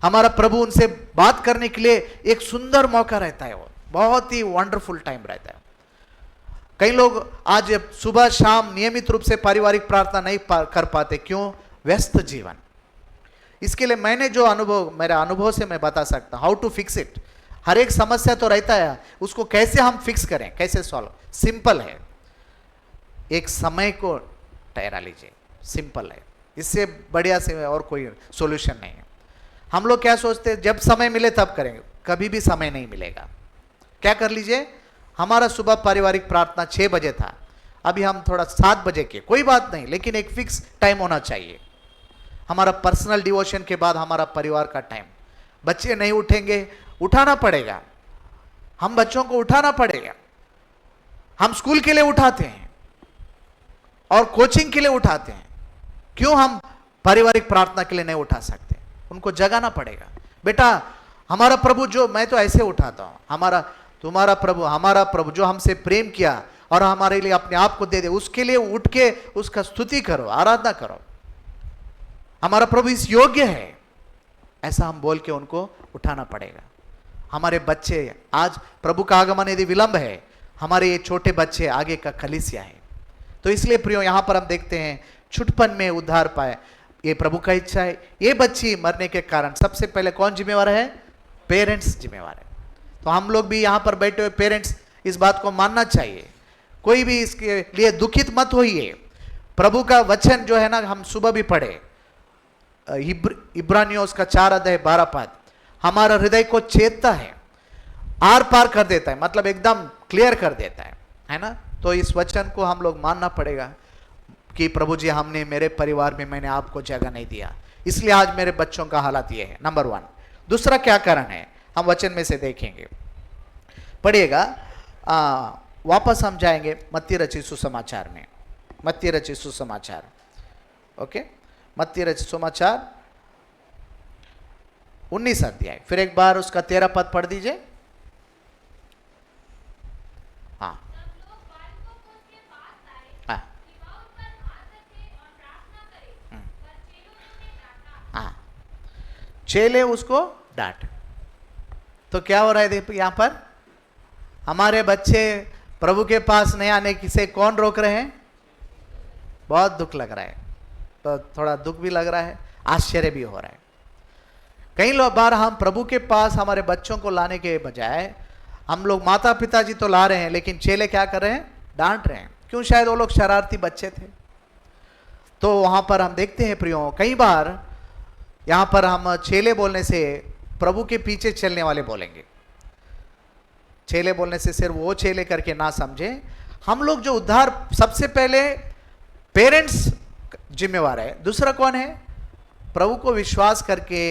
हमारा प्रभु उनसे बात करने के लिए एक सुंदर मौका रहता है, वो बहुत ही वंडरफुल टाइम रहता है। कई लोग आज सुबह शाम नियमित रूप से पारिवारिक प्रार्थना नहीं कर पाते, क्यों? व्यस्त जीवन। इसके लिए मैंने जो अनुभव, मेरा अनुभव से मैं बता सकता हूं, हाउ टू फिक्स इट। हर एक समस्या तो रहता है, उसको कैसे हम फिक्स करें, कैसे सॉल्व? सिंपल है, एक समय को ठहरा लीजिए, सिंपल है, इससे बढ़िया से और कोई सॉल्यूशन नहीं है। हम लोग क्या सोचते हैं, जब समय मिले तब करेंगे, कभी भी समय नहीं मिलेगा। क्या कर लीजिए, हमारा सुबह पारिवारिक प्रार्थना 6 बजे था, अभी हम थोड़ा 7 बजे के, कोई बात नहीं, लेकिन एक फिक्स टाइम होना चाहिए। हमारा पर्सनल डिवोशन के बाद हमारा परिवार का टाइम। बच्चे नहीं उठेंगे, उठाना पड़ेगा, हम बच्चों को उठाना पड़ेगा। हम स्कूल के लिए उठाते हैं और कोचिंग के लिए उठाते हैं, क्यों हम पारिवारिक प्रार्थना के लिए नहीं उठा सकते? उनको जगाना पड़ेगा। बेटा हमारा प्रभु जो, मैं तो ऐसे उठाता हूं, हमारा तुम्हारा प्रभु, हमारा प्रभु जो हमसे प्रेम किया और हमारे लिए अपने आप को दे दे, उसके लिए उठ के उसका स्तुति करो, आराधना करो। हमारा प्रभु इस योग्य है, ऐसा हम बोल के उनको उठाना पड़ेगा। हमारे बच्चे, आज प्रभु का आगमन यदि विलंब है, हमारे ये छोटे बच्चे आगे का कलीसिया है। तो इसलिए प्रियो, यहां पर हम देखते हैं छुटपन में उद्धार पाए, ये प्रभु का इच्छा है। ये बच्ची मरने के कारण सबसे पहले कौन जिम्मेवार है? पेरेंट्स जिम्मेवार है। तो हम लोग भी यहां पर बैठे हुए पेरेंट्स इस बात को मानना चाहिए। कोई भी इसके लिए दुखित मत होइए। प्रभु का वचन जो है ना, हम सुबह भी पढ़े, इब्रानियों उसका 4:12 हमारा हृदय को चेतता है, आर पार कर देता है, मतलब एकदम क्लियर कर देता है ना। तो इस वचन को हम लोग मानना पड़ेगा कि प्रभु जी, हमने, मेरे परिवार में मैंने आपको जगह नहीं दिया, इसलिए आज मेरे बच्चों का हालात ये है। नंबर 1। दूसरा क्या कारण है, हम वचन में से देखेंगे, पढ़िएगा। वापस हम जाएंगे मत्ती रचित सुसमाचार में, मत्ती रचित सुसमाचार, ओके, मत्ती रचित सुसमाचार 19 अध्याय, फिर एक बार उसका 13 पद पढ़ दीजिए। हाँ हाँ, चेले उसको डांट। तो क्या हो रहा है देखो यहां पर, हमारे बच्चे प्रभु के पास नहीं आने से कौन रोक रहे हैं? बहुत दुख लग रहा है, तो थोड़ा दुख भी लग रहा है, आश्चर्य भी हो रहा है। कई बार हम प्रभु के पास हमारे बच्चों को लाने के बजाय, हम लोग माता पिता जी तो ला रहे हैं, लेकिन चेले क्या कर रहे हैं? डांट रहे हैं। क्यों? शायद वो लोग शरारती बच्चे थे। तो वहां पर हम देखते हैं प्रियो, कई बार यहां पर हम चेले बोलने से प्रभु के पीछे चलने वाले बोलेंगे। चेले बोलने से सिर्फ वो चेले करके ना समझे। हम लोग जो उद्धार, सबसे पहले पेरेंट्स जिम्मेवार है। दूसरा कौन है? प्रभु को विश्वास करके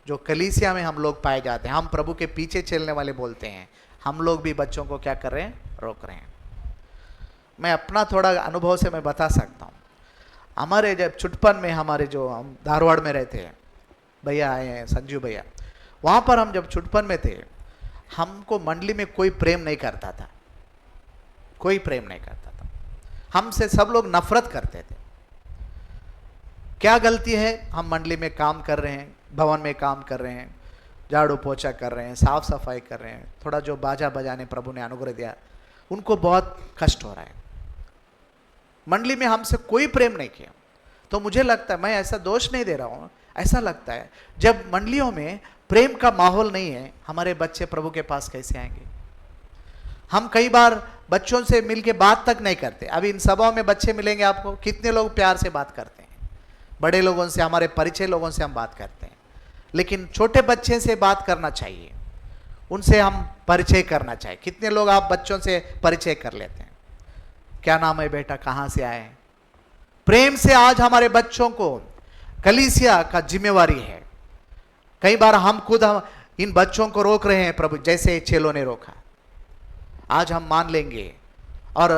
जो कलीसिया में हम लोग पाए जाते हैं, हम प्रभु के पीछे चलने वाले बोलते हैं। हम लोग भी बच्चों को क्या कर रहे हैं? रोक रहे हैं। मैं अपना थोड़ा अनुभव से मैं बता सकता हूँ। हमारे जब छुटपन में, हमारे जो हम धारवाड़ में रहते हैं, भैया आए हैं, संजू भैया, वहाँ पर हम जब छुटपन में थे, हमको मंडली में कोई प्रेम नहीं करता था, कोई प्रेम नहीं करता था। हमसे सब लोग नफरत करते थे। क्या गलती है? हम मंडली में काम कर रहे हैं, भवन में काम कर रहे हैं, झाड़ू पोछा कर रहे हैं, साफ सफाई कर रहे हैं, थोड़ा जो बाजा बजाने प्रभु ने अनुग्रह दिया, उनको बहुत कष्ट हो रहा है। मंडली में हमसे कोई प्रेम नहीं किया। तो मुझे लगता है, मैं ऐसा दोष नहीं दे रहा हूँ, ऐसा लगता है जब मंडलियों में प्रेम का माहौल नहीं है, हमारे बच्चे प्रभु के पास कैसे आएंगे? हम कई बार बच्चों से मिलके बात तक नहीं करते। अभी इन सभाओं में बच्चे मिलेंगे आपको, कितने लोग प्यार से बात करते हैं, बड़े लोगों से, हमारे परिचय लोगों से हम बात करते हैं। लेकिन छोटे बच्चे से बात करना चाहिए, उनसे हम परिचय करना चाहिए। कितने लोग आप बच्चों से परिचय कर लेते हैं? क्या नाम है बेटा, कहाँ से आए? प्रेम से आज हमारे बच्चों को कलीसिया का जिम्मेवारी है। कई बार हम खुद इन बच्चों को रोक रहे हैं प्रभु, जैसे चेलों ने रोका। आज हम मान लेंगे और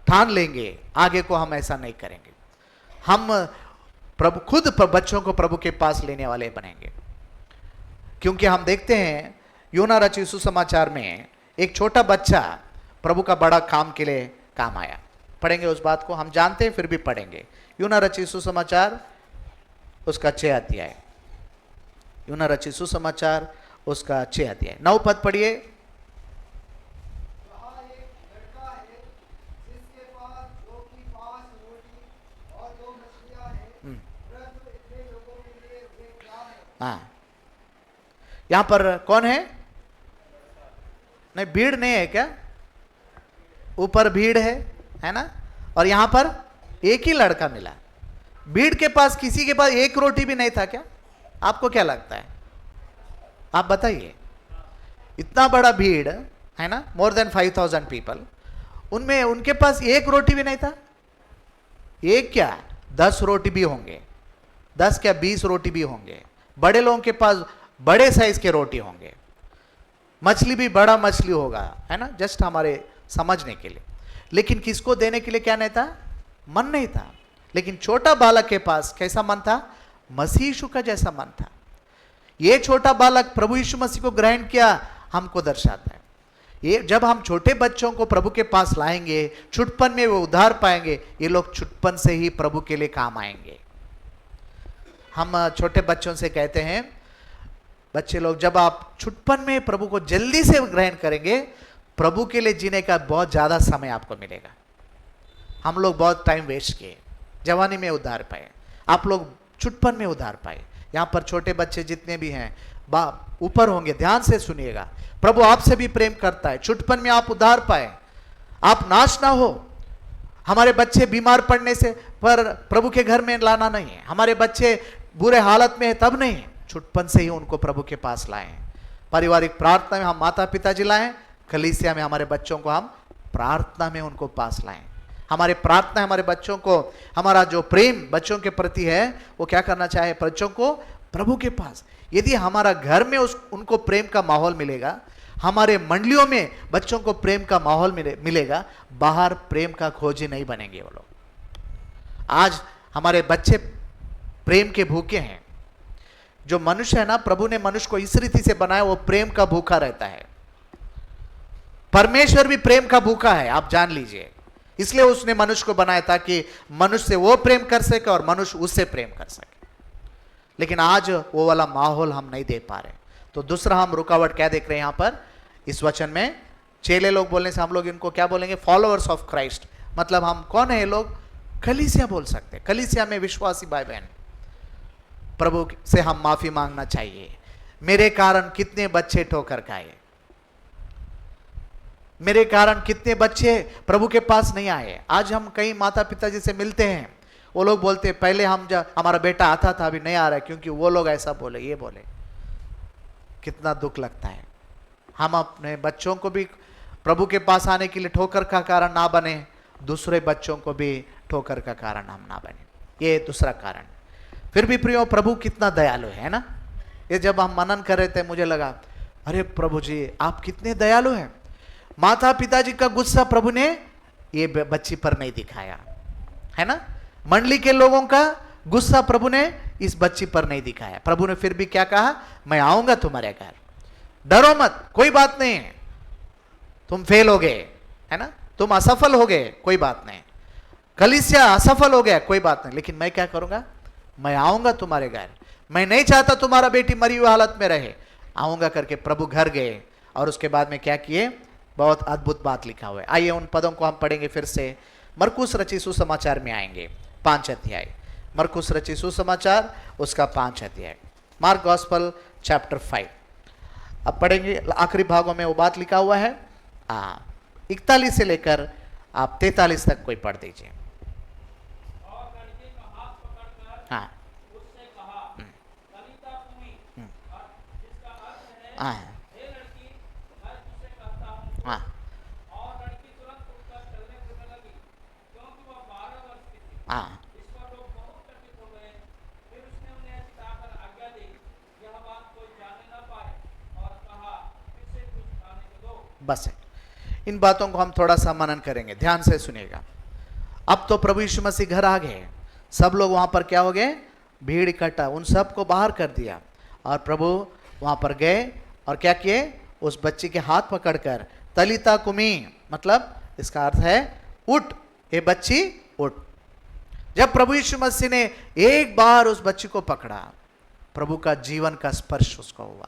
ठान लेंगे, आगे को हम ऐसा नहीं करेंगे। हम प्रभु खुद बच्चों को प्रभु के पास लेने वाले बनेंगे। क्योंकि हम देखते हैं यूना रचित सुसमाचार में एक छोटा बच्चा प्रभु का बड़ा काम के लिए काम आया। पढ़ेंगे उस बात को, हम जानते हैं फिर भी पढ़ेंगे। यूना रचित सुसमाचार उसका 6 अध्याय, यूना रचित सुसमाचार उसका 6 अध्याय 9 पद पढ़िए। हाँ, यहां पर कौन है? नहीं, भीड़ नहीं है क्या? ऊपर भीड़ है ना? और यहां पर एक ही लड़का मिला। भीड़ के पास, किसी के पास एक रोटी भी नहीं था क्या? आपको क्या लगता है? आप बताइए। इतना बड़ा भीड़ है ना, मोर देन 5000 पीपल, उनमें उनके पास एक रोटी भी नहीं था। एक क्या, 10 रोटी भी होंगे, 10 क्या 20 रोटी भी होंगे। बड़े लोगों के पास बड़े साइज के रोटी होंगे, मछली भी बड़ा मछली होगा, है ना, जस्ट हमारे समझने के लिए। लेकिन किसको देने के लिए क्या नहीं था? मन नहीं था। लेकिन छोटा बालक के पास कैसा मन था? मसीह यीशु का जैसा मन था। ये छोटा बालक प्रभु यीशु मसीह को ग्रहण किया, हमको दर्शाता है। ये जब हम छोटे बच्चों को प्रभु के पास लाएंगे, छुटपन में वो उद्धार पाएंगे, ये लोग छुटपन से ही प्रभु के लिए काम आएंगे। हम छोटे बच्चों से कहते हैं, बच्चे लोग जब आप छुटपन में प्रभु को जल्दी से ग्रहण करेंगे, प्रभु के लिए जीने का बहुत ज़्यादा समय आपको मिलेगा। हम लोग बहुत टाइम वेस्ट किए, जवानी में उद्धार पाए, आप लोग छुटपन में उद्धार पाए। यहाँ पर छोटे बच्चे जितने भी हैं ऊपर होंगे, ध्यान से सुनिएगा। प्रभु आपसे भी प्रेम करता है, छुटपन में आप उद्धार पाए, आप नाश ना हो। हमारे बच्चे बीमार पड़ने से पर प्रभु के घर में लाना नहीं है, हमारे बच्चे बुरे हालत में है तब नहीं, छुटपन से ही उनको प्रभु के पास लाएं। पारिवारिक प्रार्थना में हम माता पिता जी लाएं, कलीसिया में हमारे बच्चों को हम प्रार्थना में उनको पास लाएं। हमारे प्रार्थना हमारे बच्चों को, हमारा जो प्रेम बच्चों के प्रति है वो क्या करना चाहे, बच्चों को प्रभु के पास। यदि हमारा घर में उनको प्रेम का माहौल मिलेगा, हमारे मंडलियों में बच्चों को प्रेम का माहौल मिलेगा, बाहर प्रेम का खोजी नहीं बनेंगे वो लोग। आज हमारे बच्चे प्रेम के भूखे हैं। जो मनुष्य है ना, प्रभु ने मनुष्य को इस रीति से बनाया, वो प्रेम का भूखा रहता है। परमेश्वर भी प्रेम का भूखा है, आप जान लीजिए। इसलिए उसने मनुष्य को बनाया ताकि मनुष्य से वो प्रेम कर सके और मनुष्य उससे प्रेम कर सके। लेकिन आज वो वाला माहौल हम नहीं दे पा रहे। तो दूसरा हम रुकावट क्या देख रहे हैं यहाँ पर इस वचन में, चेले लोग बोलने से हम लोग इनको क्या बोलेंगे, फॉलोअर्स ऑफ क्राइस्ट। मतलब हम कौन है ये लोग, कलीसिया बोल सकते हैं। कलीसिया में विश्वासी भाई बहन, प्रभु से हम माफी मांगना चाहिए। मेरे कारण कितने बच्चे ठोकर खाए, मेरे कारण कितने बच्चे प्रभु के पास नहीं आए। आज हम कई माता पिता जी से मिलते हैं, वो लोग बोलते हैं पहले हमारा बेटा आता था, अभी नहीं आ रहा है क्योंकि वो लोग ऐसा बोले, ये बोले। कितना दुख लगता है। हम अपने बच्चों को भी प्रभु के पास आने के लिए ठोकर का कारण ना बने, दूसरे बच्चों को भी ठोकर का कारण हम ना बने, ये दूसरा कारण। फिर भी प्रियो, प्रभु कितना दयालु है ना। ये जब हम मनन कर रहे थे मुझे लगा, अरे प्रभु जी आप कितने दयालु हैं। माता पिताजी का गुस्सा प्रभु ने ये बच्ची पर नहीं दिखाया, है ना। मंडली के लोगों का गुस्सा प्रभु ने इस बच्ची पर नहीं दिखाया। प्रभु ने फिर भी क्या कहा, मैं आऊंगा तुम्हारे घर, डरो मत, कोई बात नहीं है। तुम फेल हो गए, है ना, तुम असफल हो गए, कोई बात नहीं। कलीसिया असफल हो गया, कोई बात नहीं, लेकिन मैं क्या करूंगा, मैं आऊंगा तुम्हारे घर। मैं नहीं चाहता तुम्हारा बेटी मरी हुई हालत में रहे, आऊंगा करके प्रभु घर गए। और उसके बाद में क्या किए, बहुत अद्भुत बात लिखा हुआ है। आइए उन पदों को हम पढ़ेंगे फिर से। मरकुस रची सुसमाचार में आएंगे, 5 अध्याय। मरकुस रची सुसमाचार उसका 5 अध्याय, मार्क गॉस्पल चैप्टर 5। अब पढ़ेंगे, आखिरी भागों में वो बात लिखा हुआ है। 41 से लेकर आप 43 तक कोई पढ़ दीजिए। हाँ हाँ हाँ हाँ बस है। इन बातों को हम थोड़ा सा मनन करेंगे, ध्यान से सुनिएगा। अब तो प्रभु यीशु मसीह घर आ गए, सब लोग वहां पर क्या हो गए, भीड़ इकट्ठा, उन सबको बाहर कर दिया। और प्रभु वहां पर गए और क्या किए, उस बच्ची के हाथ पकड़कर तलिता कुमी, मतलब इसका अर्थ है उठ, ये बच्ची उठ। जब प्रभु यीशु मसीह ने एक बार उस बच्ची को पकड़ा, प्रभु का जीवन का स्पर्श उसको हुआ।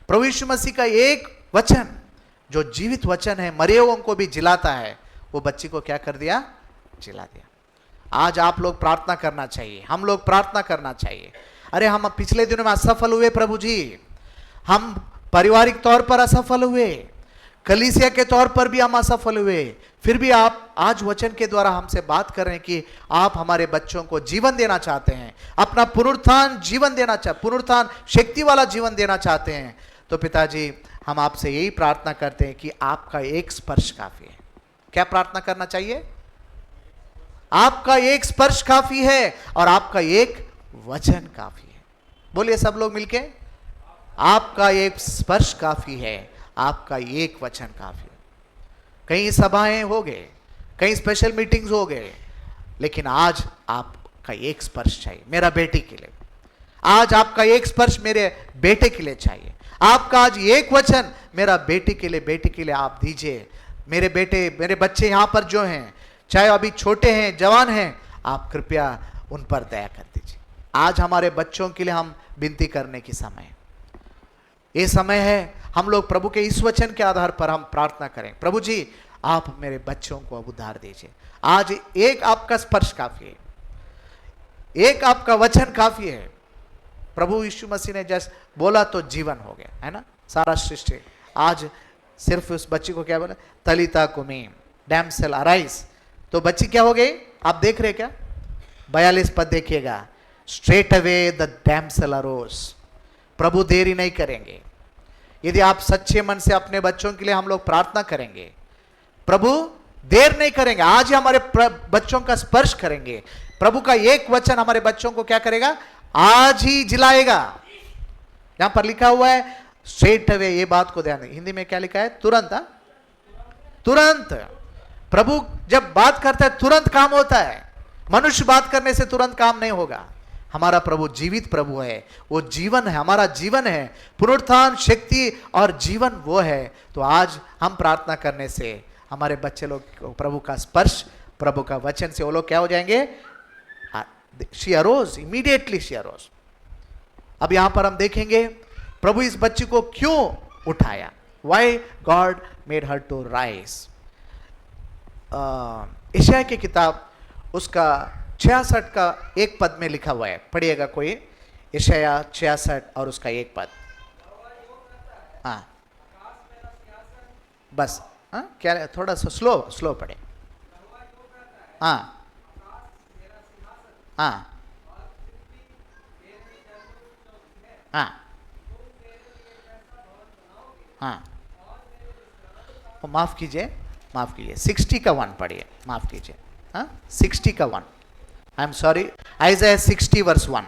प्रभु यीशु मसीह का एक वचन जो जीवित वचन है, मरे हुओं को भी जिलाता है, वो बच्ची को क्या कर दिया, जिला दिया। आज आप लोग प्रार्थना करना चाहिए, हम लोग प्रार्थना करना चाहिए। अरे हम पिछले दिनों में असफल हुए प्रभु जी, हम पारिवारिक तौर पर असफल हुए, कलीसिया के तौर पर भी हम असफल हुए, फिर भी आप आज वचन के द्वारा हमसे बात कर रहे हैं कि आप हमारे बच्चों को जीवन देना चाहते हैं, अपना पुनरुत्थान जीवन देना पुनरुत्थान शक्ति वाला जीवन देना चाहते हैं। तो पिताजी हम आपसे यही प्रार्थना करते हैं कि आपका एक स्पर्श काफी है। क्या प्रार्थना करना चाहिए, आपका एक स्पर्श काफी है और आपका एक वचन काफी है। बोलिए सब लोग मिलके, आपका एक स्पर्श काफी है, आपका एक वचन काफी है। कई सभाएं हो गए, कई स्पेशल मीटिंग्स हो गए, लेकिन आज आपका एक स्पर्श चाहिए मेरा बेटी के लिए। आज आपका एक स्पर्श मेरे बेटे के लिए चाहिए। आपका आज एक वचन मेरा बेटी के लिए, बेटी के लिए आप दीजिए। मेरे बेटे, मेरे बच्चे यहाँ पर जो हैं, चाहे अभी छोटे हैं, जवान हैं, आप कृपया उन पर दया कर दीजिए। आज हमारे बच्चों के लिए हम विनती करने की समय है। ये समय है हम लोग प्रभु के इस वचन के आधार पर हम प्रार्थना करें, प्रभु जी आप मेरे बच्चों को अब उद्धार दीजिए। आज एक आपका स्पर्श काफी है, एक आपका वचन काफी है। प्रभु यीशु मसीह ने जस्ट बोला तो जीवन हो गया, है ना। सारा सृष्टि आज सिर्फ उस बच्ची को क्या बोला, तलिता कुमी डैमसेल अराइज, तो बच्ची क्या हो गई, आप देख रहे क्या, 42 पद देखिएगा, straight away the damsel arrows. प्रभु देरी नहीं करेंगे। यदि आप सच्चे मन से अपने बच्चों के लिए हम लोग प्रार्थना करेंगे, प्रभु देर नहीं करेंगे, आज ही हमारे बच्चों का स्पर्श करेंगे। प्रभु का एक वचन हमारे बच्चों को क्या करेगा, आज ही जिलाएगा। यहां पर लिखा हुआ है स्ट्रेट अवे, ये बात को ध्यान दें। हिंदी में क्या लिखा है, तुरंत। तुरंत प्रभु जब बात करता है तुरंत काम होता है। मनुष्य बात करने से तुरंत काम नहीं होगा। हमारा प्रभु जीवित प्रभु है, वो जीवन है, हमारा जीवन है, पुनरुत्थान शक्ति और जीवन वो है। तो आज हम प्रार्थना करने से हमारे बच्चे लोग प्रभु का स्पर्श, प्रभु का वचन से वो लोग क्या हो जाएंगे, she arose, immediately she arose. अब यहां पर हम देखेंगे प्रभु इस बच्ची को क्यों उठाया, why God made her to rise. यशायाह की किताब उसका 66 का एक पद में लिखा हुआ है, पढ़िएगा कोई, यशायाह 66 और उसका एक पद। हाँ बस, हाँ क्या, थोड़ा सा स्लो पढ़े। हाँ हाँ हाँ हाँ, माफ कीजिए 60 का 1 पढ़िए, माफ कीजिए। हाँ 60 का 1, I am sorry, Isaiah 60 verse 1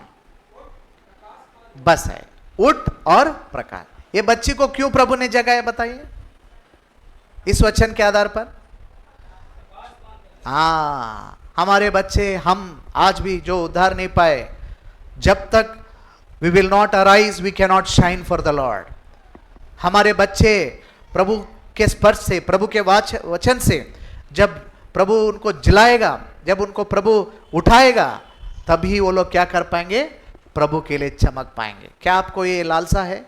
बस है, उठ और प्रकाश। ये बच्ची को क्यों प्रभु ने जगाया बताइए, इस वचन के आधार पर। हाँ, हमारे बच्चे, हम आज भी जो उद्धार नहीं पाए, जब तक we will not arise we can not shine for the Lord. हमारे बच्चे प्रभु के स्पर्श से, प्रभु के वचन से, जब प्रभु उनको जिलाएगा, जब उनको प्रभु उठाएगा, तभी वो लोग क्या कर पाएंगे, प्रभु के लिए चमक पाएंगे। क्या आपको ये लालसा है?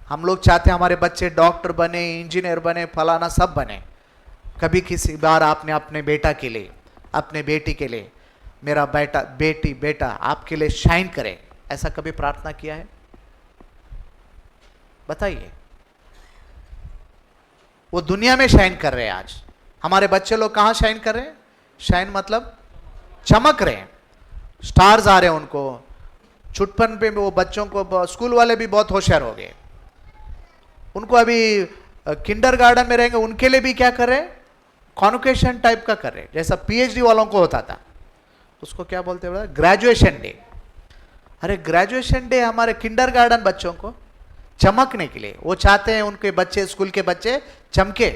हम लोग चाहते हैं हमारे बच्चे डॉक्टर बने, इंजीनियर बने, फलाना सब बने। कभी किसी बार आपने अपने बेटा के लिए, अपने बेटी के लिए, मेरा बेटा आपके लिए शाइन करे, ऐसा कभी प्रार्थना किया है? बताइए। वो दुनिया में शाइन कर रहे हैं आज। हमारे बच्चे लोग कहां शाइन कर रहे हैं? शाइन मतलब चमक रहे हैं, स्टार्स आ रहे हैं उनको। छुटपन पे वो बच्चों को, स्कूल वाले भी बहुत होशियार हो गए, उनको अभी किंडरगार्टन में रहेंगे, उनके लिए भी क्या कर रहे हैं, कॉन्वोकेशन टाइप का कर रहे हैं, जैसा पीएचडी वालों को होता था, उसको क्या बोलते हैं, ग्रेजुएशन डे। अरे ग्रेजुएशन डे हमारे किंडरगार्टन बच्चों को चमकने के लिए, वो चाहते हैं उनके बच्चे, स्कूल के बच्चे चमके,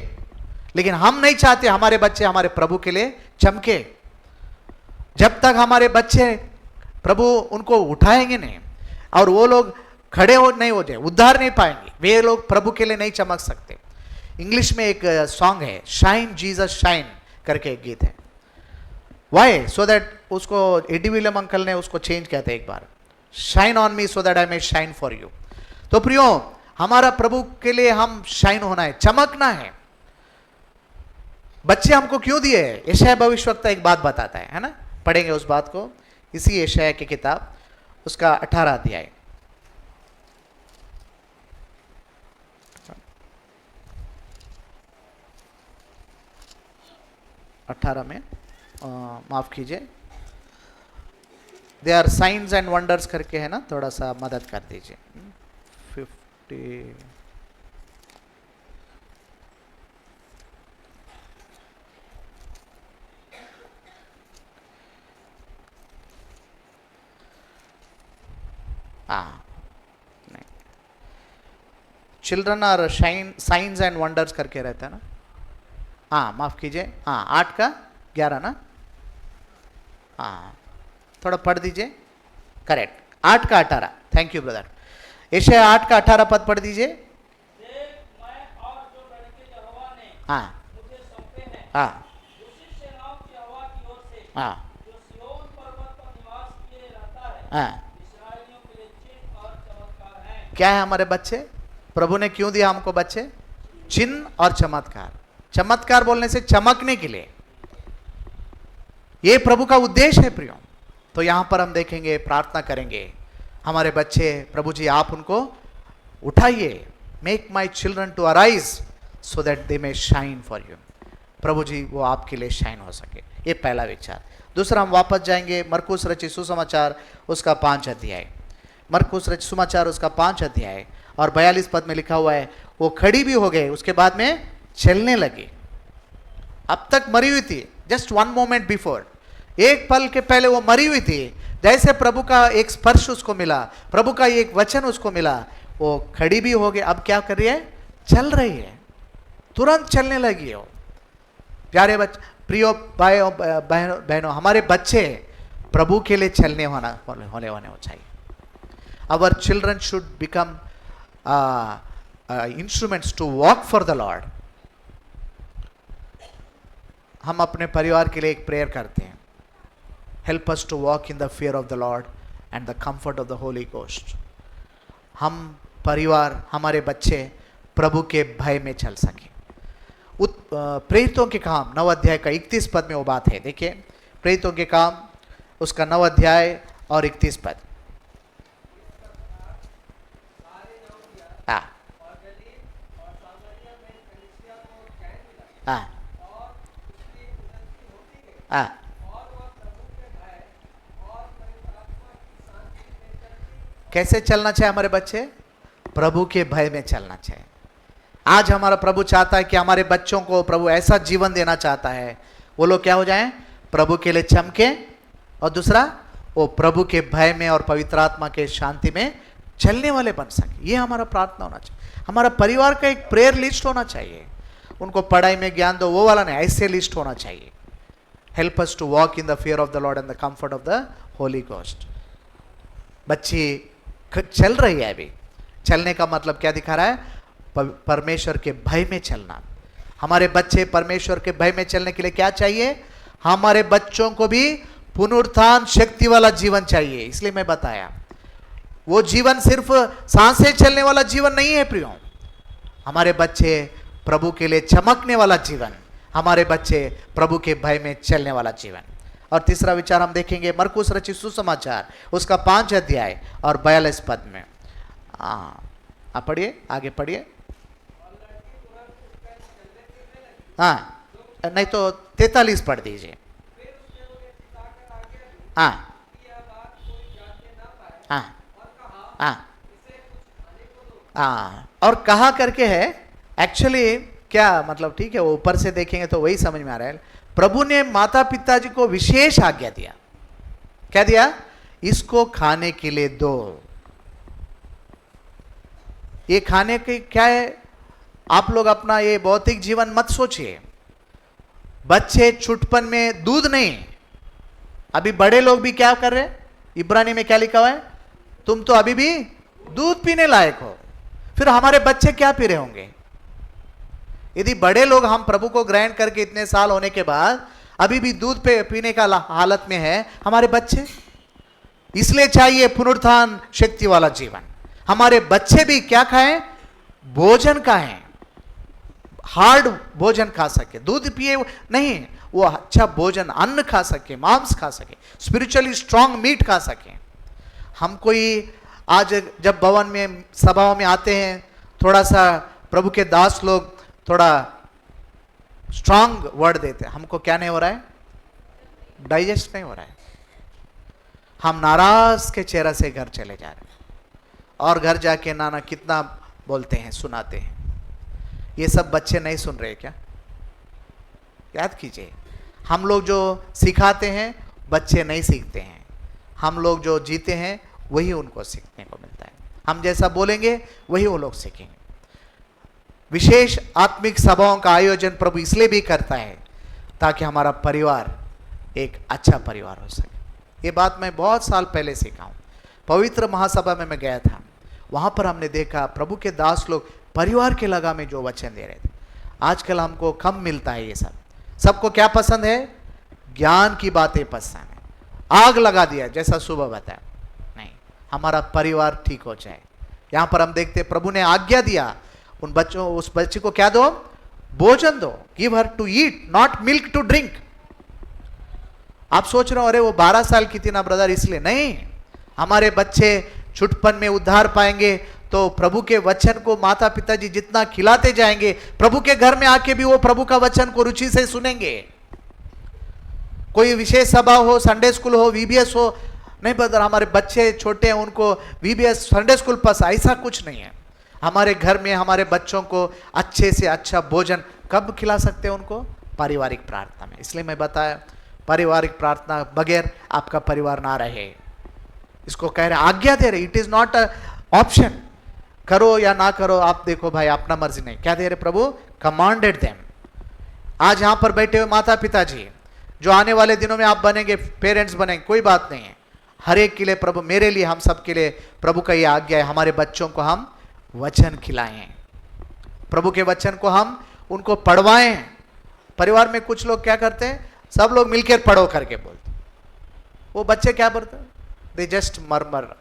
लेकिन हम नहीं चाहते हमारे बच्चे हमारे प्रभु के लिए चमके। जब तक हमारे बच्चे प्रभु उनको उठाएंगे नहीं और वो लोग खड़े नहीं हो जाए, उद्धार नहीं पाएंगे, वे लोग प्रभु के लिए नहीं चमक सकते। इंग्लिश में एक सॉन्ग है, शाइन जीसस शाइन करके एक गीत है। वाई? सो दैट, उसको एडी विलियम अंकल ने उसको चेंज किया था एक बार, shine on me so that I may shine for you. तो प्रियो, हमारा प्रभु के लिए हम शाइन होना है, चमकना है। बच्चे हमको क्यों दिए हैं? यशायाह भविष्यवक्ता एक बात बताता है ना, पढ़ेंगे उस बात को, इसी यशायाह की किताब उसका 18 अध्याय। में माफ कीजिए, they are signs and wonders करके है ना, थोड़ा सा मदद कर दीजिए। 50 children are signs and wonders करके रहता है ना। हाँ माफ कीजिए, हाँ 8 का 11 ना, हाँ थोड़ा पढ़ दीजिए, करेक्ट, 8 का 18। Thank you brother. यशायाह 8 का 18 पद पढ़ दीजिए। हाँ हाँ हाँ हाँ। क्या है हमारे बच्चे? प्रभु ने क्यों दिया हमको बच्चे? चिन्ह और चमत्कार। चमत्कार बोलने से चमकने के लिए, ये प्रभु का उद्देश्य है प्रियो। तो यहां पर हम देखेंगे, प्रार्थना करेंगे हमारे बच्चे, प्रभु जी आप उनको उठाइए, make my children to arise so that they may shine for you. प्रभु जी वो आपके लिए शाइन हो सके, ये पहला विचार। दूसरा, हम वापस जाएंगे मरकुस रचित सुसमाचार उसका 5 अध्याय, मरकुस रचित सुसमाचार उसका 5 अध्याय और 42 पद में लिखा हुआ है, वो खड़ी भी हो गए, उसके बाद में चलने लगी। अब तक मरी हुई थी, जस्ट वन मोमेंट बिफोर, एक पल के पहले वो मरी हुई थी। जैसे प्रभु का एक स्पर्श उसको मिला, प्रभु का एक वचन उसको मिला, वो खड़ी भी हो गई। अब क्या कर रही है? चल रही है, तुरंत चलने लगी हो। प्यारे बच्चे, प्रियो भाइयों बहनों, हमारे बच्चे प्रभु के लिए चलने होने चाहिए। Our children should become instruments to walk for the Lord. हम अपने परिवार के लिए एक प्रेयर करते हैं, help us to walk in the fear of the Lord and the comfort of the Holy Ghost. हम परिवार, हमारे बच्चे प्रभु के भय में चल सके। प्रेरितों के काम 9 अध्याय का 31 पद में वो बात है, देखिए प्रेरितों के काम उसका 9 अध्याय और 31 पद। हाँ हाँ हाँ। कैसे चलना चाहिए हमारे बच्चे? प्रभु के भय में चलना चाहिए। आज हमारा प्रभु चाहता है कि हमारे बच्चों को प्रभु ऐसा जीवन देना चाहता है, वो लोग क्या हो जाएं? प्रभु के लिए चमके, और दूसरा वो प्रभु के भय में और पवित्र आत्मा के शांति में चलने वाले बन सके। ये हमारा प्रार्थना होना चाहिए। हमारा परिवार का एक प्रेयर लिस्ट होना चाहिए। उनको पढ़ाई में ज्ञान दो वो वाला नहीं, ऐसे लिस्ट होना चाहिए। Help us to walk in the fear of the Lord and the comfort of the Holy Ghost. बच्ची चल रही है, अभी चलने का मतलब क्या दिखा रहा है? परमेश्वर के भय में चलना। हमारे बच्चे परमेश्वर के भय में चलने के लिए क्या चाहिए? हमारे बच्चों को भी पुनरुत्थान शक्ति वाला जीवन चाहिए। इसलिए मैं बताया, वो जीवन सिर्फ सांसें चलने वाला जीवन नहीं है प्रियो। हमारे बच्चे प्रभु के लिए चमकने वाला जीवन, हमारे बच्चे प्रभु के भय में चलने वाला जीवन। और तीसरा विचार हम देखेंगे मरकुस रचित सुसमाचार उसका 5 अध्याय और 42 पद में। आप पढ़िए, आगे पढ़िए। हाँ, नहीं तो 43 पढ़ दीजिए। हाँ हाँ हाँ हाँ। और कहा करके है, एक्चुअली क्या मतलब, ठीक है वो ऊपर से देखेंगे तो वही समझ में आ रहा है। प्रभु ने माता पिताजी को विशेष आज्ञा दिया। क्या दिया? इसको खाने के लिए दो। ये खाने के क्या है? आप लोग अपना ये भौतिक जीवन मत सोचिए। बच्चे छुटपन में दूध नहीं, अभी बड़े लोग भी क्या कर रहे हैं? इब्रानी में क्या लिखा हुआ है? तुम तो अभी भी दूध पीने लायक हो। फिर हमारे बच्चे क्या पी रहे होंगे? यदि बड़े लोग हम प्रभु को ग्रहण करके इतने साल होने के बाद अभी भी दूध पीने का हालत में है हमारे बच्चे। इसलिए चाहिए पुनरुत्थान शक्ति वाला जीवन। हमारे बच्चे भी क्या खाएं? भोजन खाएं, हार्ड भोजन खा सके, दूध पिए नहीं, वो अच्छा भोजन, अन्न खा सके, मांस खा सके, स्पिरिचुअली स्ट्रांग मीट खा सके। हम कोई आज जब भवन में सभाओं में आते हैं, थोड़ा सा प्रभु के दास लोग थोड़ा स्ट्रांग वर्ड देते हैं, हमको क्या नहीं हो रहा है? डाइजेस्ट नहीं हो रहा है। हम नाराज के चेहरे से घर चले जा रहे हैं और घर जाके नाना कितना बोलते हैं, सुनाते हैं। ये सब बच्चे नहीं सुन रहे क्या? याद कीजिए, हम लोग जो सिखाते हैं बच्चे नहीं सीखते हैं। हम लोग जो जीते हैं वही उनको सीखने को मिलता है। हम जैसा बोलेंगे वही वो लोग सीखेंगे। विशेष आत्मिक सभाओं का आयोजन प्रभु इसलिए भी करता है ताकि हमारा परिवार एक अच्छा परिवार हो सके। ये बात मैं बहुत साल पहले सीखा हूँ। पवित्र महासभा में मैं गया था, वहाँ पर हमने देखा प्रभु के दास लोग परिवार के लगा में जो वचन दे रहे थे। आजकल हमको कम मिलता है ये सब। सबको क्या पसंद है? ज्ञान की बातें पसंद है। आग लगा दिया जैसा सुबह बताया, नहीं, हमारा परिवार ठीक हो जाए। यहां पर हम देखते प्रभु ने आज्ञा दिया उन बच्चों, उस बच्चे को क्या दो? भोजन दो। Give her to eat, not milk to drink. आप सोच रहे हो अरे वो 12 साल की थी ना ब्रदर इसलिए, नहीं। हमारे बच्चे छुटपन में उद्धार पाएंगे तो प्रभु के वचन को माता पिताजी जितना खिलाते जाएंगे, प्रभु के घर में आके भी वो प्रभु का वचन को रुचि से सुनेंगे। कोई विशेष सभा हो, संडे स्कूल हो, वीबीएस हो, नहीं ब्रदर हमारे बच्चे छोटे हैं उनको वीबीएस संडे स्कूल पसंद, ऐसा कुछ नहीं है। हमारे घर में हमारे बच्चों को अच्छे से अच्छा भोजन कब खिला सकते हैं उनको? पारिवारिक प्रार्थना में। इसलिए मैं बताया पारिवारिक प्रार्थना बगैर आपका परिवार ना रहे, इसको कह रहे आज्ञा दे रहे। It is not a option, करो या ना करो आप देखो भाई, अपना मर्जी नहीं। क्या दे रहे प्रभु? Commanded them. आज यहां पर बैठे हुए माता पिताजी जो आने वाले दिनों में आप बनेंगे, पेरेंट्स बनेंगे, कोई बात नहीं है, हर एक के लिए प्रभु, मेरे लिए, हम सब के लिए प्रभु का यह आज्ञा है, हमारे बच्चों को हम वचन खिलाएं, प्रभु के वचन को हम उनको पढ़वाएं। परिवार में कुछ लोग क्या करते हैं, सब लोग मिलकर पढ़ो करके बोलते, वो बच्चे क्या पढ़ते? They just murmur.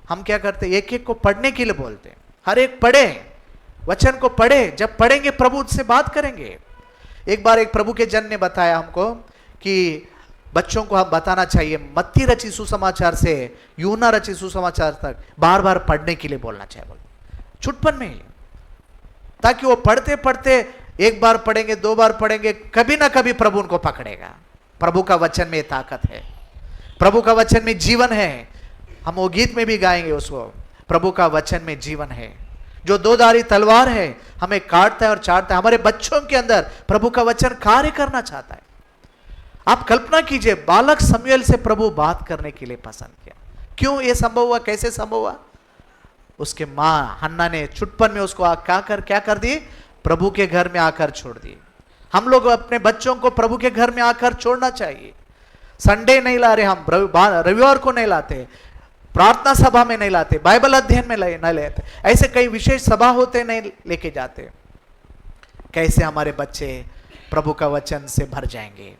हम क्या करते? एक एक को पढ़ने के लिए बोलते, हर एक पढ़े, वचन को पढ़े। जब पढ़ेंगे प्रभु उससे बात करेंगे। एक बार एक प्रभु के जन ने बताया हमको कि बच्चों को हम बताना चाहिए मत्ती रची सुसमाचार से यूहन्ना रची सुसमाचार तक बार बार पढ़ने के लिए बोलना चाहिए, बोलते छुटपन में ही, ताकि वो पढ़ते पढ़ते एक बार पढ़ेंगे, 2 बार पढ़ेंगे, कभी ना कभी प्रभु उनको पकड़ेगा। प्रभु का वचन में ताकत है, प्रभु का वचन में जीवन है। हम वो गीत में भी गाएंगे उसको, प्रभु का वचन में जीवन है जो 2-धारी तलवार है, हमें काटता है और चाटता है। हमारे बच्चों के अंदर प्रभु का वचन कार्य करना चाहता है। आप कल्पना कीजिए, बालक शमूएल से प्रभु बात करने के लिए पसंद किया। क्यों ये संभव हुआ? कैसे संभव हुआ? उसके मां हन्ना ने छुटपन में उसको क्या कर दी? प्रभु के घर में आकर छोड़ दी। हम लोग अपने बच्चों को प्रभु के घर में आकर छोड़ना चाहिए। संडे नहीं ला रहे हम, रविवार को नहीं लाते, प्रार्थना सभा में नहीं लाते, बाइबल अध्ययन में नहीं लेते, ऐसे कई विशेष सभा होते नहीं लेके जाते। कैसे हमारे बच्चे प्रभु का वचन से भर जाएंगे?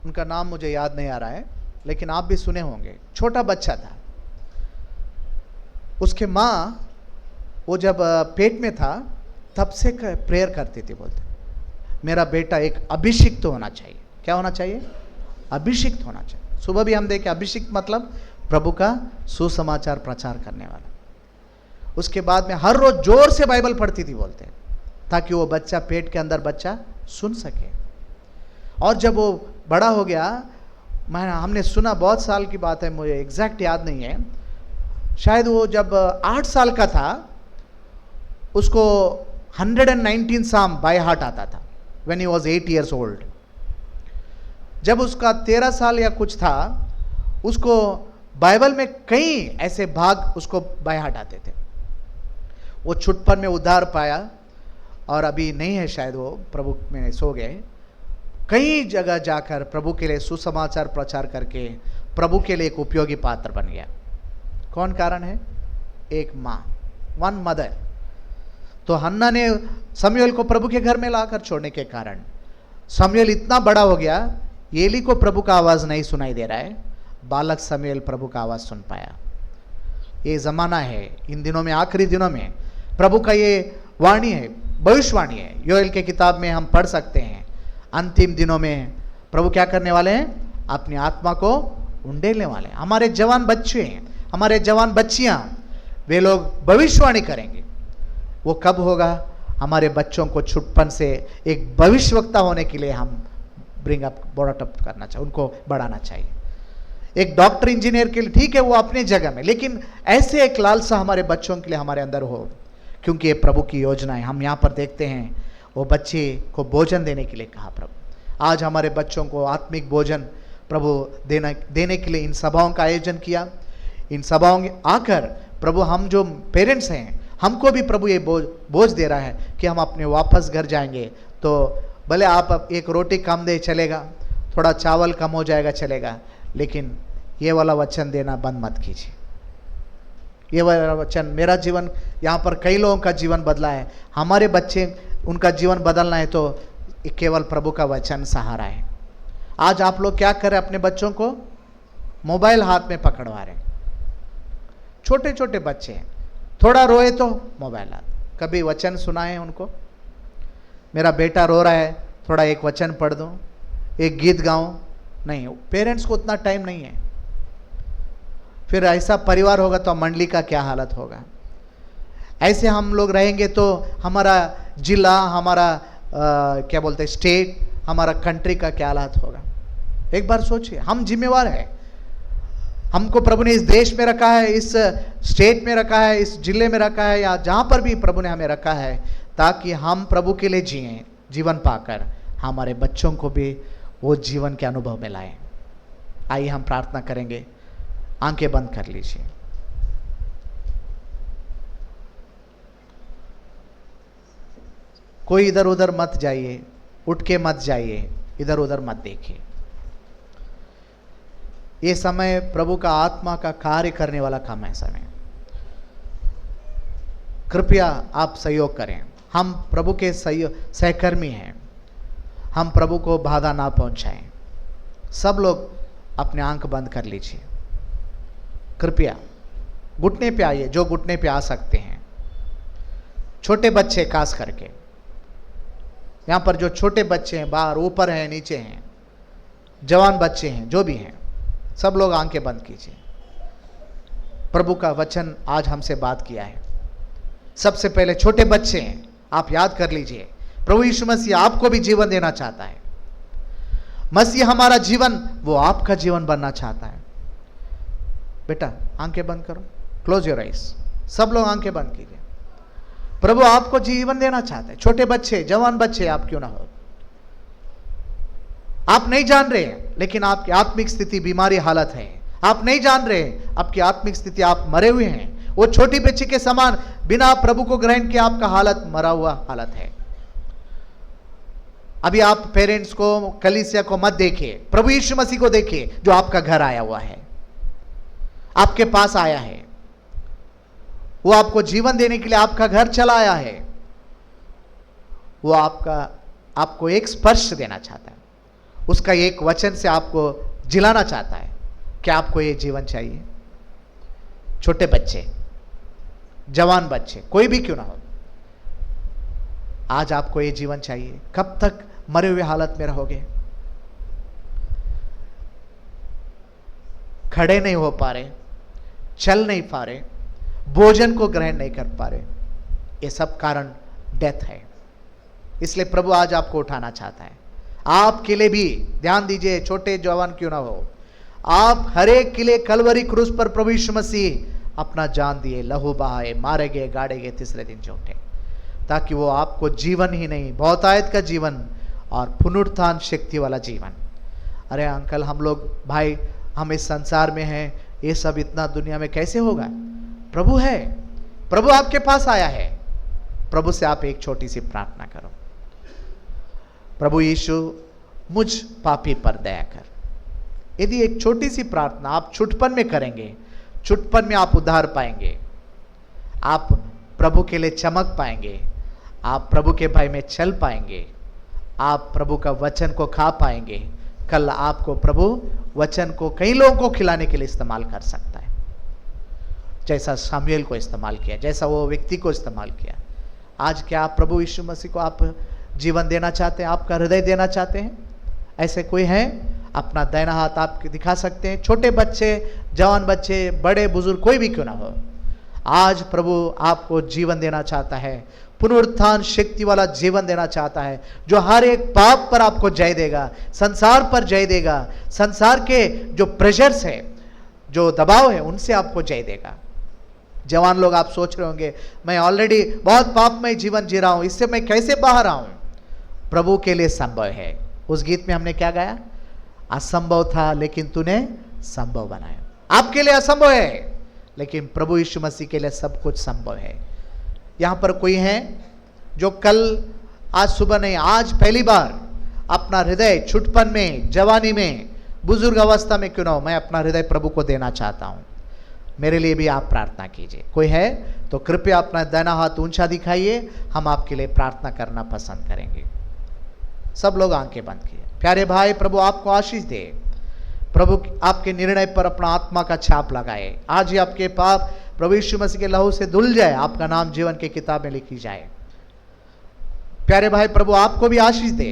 उनका नाम मुझे याद नहीं आ रहा है, लेकिन आप भी सुने होंगे। छोटा बच्चा था, उसके माँ वो जब पेट में था तब से प्रेयर करती थी, बोलते मेरा बेटा एक अभिषिक्त होना चाहिए। क्या होना चाहिए? अभिषिक्त होना चाहिए। सुबह भी हम देखे अभिषिक्त मतलब प्रभु का सुसमाचार प्रचार करने वाला। उसके बाद में हर रोज जोर से बाइबल पढ़ती थी, बोलते ताकि वो बच्चा पेट के अंदर बच्चा सुन सके। और जब वो बड़ा हो गया, हमने सुना, बहुत साल की बात है, मुझे एग्जैक्ट याद नहीं है, शायद वो जब 8 साल का था उसको 119 साम बाय हार्ट आता था when he was 8 years old। जब उसका 13 साल या कुछ था, उसको बाइबल में कई ऐसे भाग उसको बाय हार्ट आते थे। वो छुटपन में उद्धार पाया और अभी नहीं है शायद, वो प्रभु में सो गए। कई जगह जाकर प्रभु के लिए सुसमाचार प्रचार करके प्रभु के लिए एक उपयोगी पात्र बन गया। कौन कारण है? एक माँ, वन मदर। तो हन्ना ने शमूएल को प्रभु के घर में लाकर छोड़ने के कारण शमूएल इतना बड़ा हो गया, एली को प्रभु का आवाज़ नहीं सुनाई दे रहा है, बालक शमूएल प्रभु का आवाज़ सुन पाया। ये ज़माना है, इन दिनों में, आखिरी दिनों में प्रभु का ये वाणी है, भविष्यवाणी है। योएल के किताब में हम पढ़ सकते हैं, अंतिम दिनों में प्रभु क्या करने वाले हैं? अपनी आत्मा को उंडेलने वाले हैं। हमारे जवान बच्चे हैं, हमारे जवान बच्चियां, वे लोग भविष्यवाणी करेंगे। वो कब होगा? हमारे बच्चों को छुटपन से एक भविष्यवक्ता होने के लिए हम बॉट अप करना चाहिए, उनको बढ़ाना चाहिए। एक डॉक्टर इंजीनियर के लिए ठीक है वो अपने जगह में, लेकिन ऐसे एक लालसा हमारे बच्चों के लिए हमारे अंदर हो, क्योंकि ये प्रभु की योजना है। हम यहाँ पर देखते हैं वो बच्चे को भोजन देने के लिए कहा प्रभु। आज हमारे बच्चों को आत्मिक भोजन प्रभु देने के लिए इन सभाओं का आयोजन किया। इन सभाओं में आकर प्रभु, हम जो पेरेंट्स हैं हमको भी प्रभु ये बोझ दे रहा है कि हम अपने वापस घर जाएंगे तो भले आप एक रोटी कम दे चलेगा, थोड़ा चावल कम हो जाएगा चलेगा, लेकिन ये वाला वचन देना बंद मत कीजिए। ये वाला वचन, मेरा जीवन, यहाँ पर कई लोगों का जीवन बदला है, हमारे बच्चे उनका जीवन बदलना है तो केवल प्रभु का वचन सहारा है। आज आप लोग क्या कर रहे हैं, अपने बच्चों को मोबाइल हाथ में पकड़वा रहे हैं। छोटे छोटे बच्चे हैं, थोड़ा रोए तो मोबाइल हाथ। कभी वचन सुनाए उनको? मेरा बेटा रो रहा है, थोड़ा एक वचन पढ़ दूं, एक गीत गाऊं? नहीं, पेरेंट्स को उतना टाइम नहीं है। फिर ऐसा परिवार होगा तो मंडली का क्या हालत होगा। ऐसे हम लोग रहेंगे तो हमारा जिला, हमारा क्या बोलते हैं स्टेट, हमारा कंट्री का क्या हालत होगा। एक बार सोचिए, हम जिम्मेवार हैं। हमको प्रभु ने इस देश में रखा है, इस स्टेट में रखा है, इस जिले में रखा है, या जहाँ पर भी प्रभु ने हमें रखा है, ताकि हम प्रभु के लिए जिएं, जीवन पाकर हमारे बच्चों को भी वो जीवन के अनुभव में लाएं। आइए हम प्रार्थना करेंगे, आंखें बंद कर लीजिए। कोई इधर उधर मत जाइए, उठ के मत जाइए, इधर उधर मत देखिए। ये समय प्रभु का आत्मा का कार्य करने वाला काम है समय। कृपया आप सहयोग करें, हम प्रभु के सहकर्मी हैं, हम प्रभु को बाधा ना पहुंचाएं। सब लोग अपने आंख बंद कर लीजिए। कृपया घुटने पे आइए, जो घुटने पे आ सकते हैं। छोटे बच्चे खास करके, यहाँ पर जो छोटे बच्चे हैं, बाहर ऊपर हैं नीचे हैं, जवान बच्चे हैं, जो भी हैं, सब लोग आंखें बंद कीजिए। प्रभु का वचन आज हमसे बात किया है। सबसे पहले छोटे बच्चे हैं, आप याद कर लीजिए, प्रभु यीशु मसीह आपको भी जीवन देना चाहता है। मसीह हमारा जीवन, वो आपका जीवन बनना चाहता है। बेटा आंखें बंद करो, क्लोज योर आइज। सब लोग आंखें बंद कीजिए। प्रभु आपको जीवन देना चाहता है। छोटे बच्चे, जवान बच्चे आप क्यों ना हो, आप नहीं जान रहे, लेकिन आपकी आत्मिक स्थिति बीमारी हालत है। आप नहीं जान रहे, आपकी आत्मिक स्थिति, आप मरे हुए हैं। वो छोटी बच्ची के समान बिना प्रभु को ग्रहण किए आपका हालत मरा हुआ हालत है। अभी आप पेरेंट्स को, कलीसिया को मत देखिए, प्रभु यीशु मसीह को देखिए, जो आपका घर आया हुआ है, आपके पास आया है। वो आपको जीवन देने के लिए आपका घर चला आया है। वो आपको एक स्पर्श देना चाहता है, उसका एक वचन से आपको जिलाना चाहता है। क्या आपको ये जीवन चाहिए? छोटे बच्चे, जवान बच्चे, कोई भी क्यों ना हो, आज आपको ये जीवन चाहिए। कब तक मरे हुए हालत में रहोगे? खड़े नहीं हो पा रहे, चल नहीं पा रहे, भोजन को ग्रहण नहीं कर पा रहे, ये सब कारण डेथ है। इसलिए प्रभु आज आपको उठाना चाहता है। आपके लिए भी ध्यान दीजिए, छोटे जवान क्यों ना हो, आप हर एक के लिए कलवरी क्रूस पर प्रभु यीशु मसीह अपना जान दिए, लहू बहाए, मारे गए, गाड़े गए, तीसरे दिन जी उठे, ताकि वो आपको जीवन ही नहीं, बहुतायत का जीवन और पुनरुत्थान शक्ति वाला जीवन। अरे अंकल, हम लोग भाई, हम इस संसार में हैं, ये सब इतना दुनिया में कैसे होगा? प्रभु है, प्रभु आपके पास आया है। प्रभु से आप एक छोटी सी प्रार्थना करो, प्रभु यीशु मुझ पापी पर दया कर। यदि एक छोटी सी प्रार्थना आप छुटपन में करेंगे, छुटपन में आप उद्धार पाएंगे, आप प्रभु के लिए चमक पाएंगे, आप प्रभु के भय में चल पाएंगे, आप प्रभु का वचन को खा पाएंगे। कल आपको प्रभु वचन को कई लोगों को खिलाने के लिए इस्तेमाल कर सकता है, जैसा सामुएल को इस्तेमाल किया, जैसा वो व्यक्ति को इस्तेमाल किया। आज क्या आप प्रभु यीशु मसीह को आप जीवन देना चाहते हैं, आपका हृदय देना चाहते हैं? ऐसे कोई है? अपना दाहिना हाथ आप दिखा सकते हैं। छोटे बच्चे, जवान बच्चे, बड़े बुजुर्ग, कोई भी क्यों ना हो, आज प्रभु आपको जीवन देना चाहता है, पुनरुत्थान शक्ति वाला जीवन देना चाहता है, जो हर एक पाप पर आपको जय देगा, संसार पर जय देगा, संसार के जो प्रेशर्स है, जो दबाव है, उनसे आपको जय देगा। जवान लोग आप सोच रहे होंगे, मैं ऑलरेडी बहुत पापमय जीवन जी रहा हूं, इससे मैं कैसे बाहर आऊं? प्रभु के लिए संभव है। उस गीत में हमने क्या गाया? असंभव था लेकिन तूने संभव बनाया। आपके लिए असंभव है, लेकिन प्रभु यीशु मसीह के लिए सब कुछ संभव है। यहाँ पर कोई हैं जो कल आज सुबह नहीं, आज पहली बार अपना हृदय छुटपन में, जवानी में, बुजुर्ग अवस्था में क्यों ना हो, मैं अपना हृदय प्रभु को देना चाहता हूं, मेरे लिए भी आप प्रार्थना कीजिए। कोई है तो कृपया अपना दाहिना हाथ ऊंचा दिखाइए, हम आपके लिए प्रार्थना करना पसंद करेंगे। सब लोग आंखें बंद किए। प्यारे भाई, प्रभु आपको आशीष दे, प्रभु आपके निर्णय पर अपना आत्मा का छाप लगाए। आज ही आपके पाप प्रभु यीशु मसीह के लहू से धुल जाए, आपका नाम जीवन की किताब में लिखी जाए। प्यारे भाई, प्रभु आपको भी आशीष दे,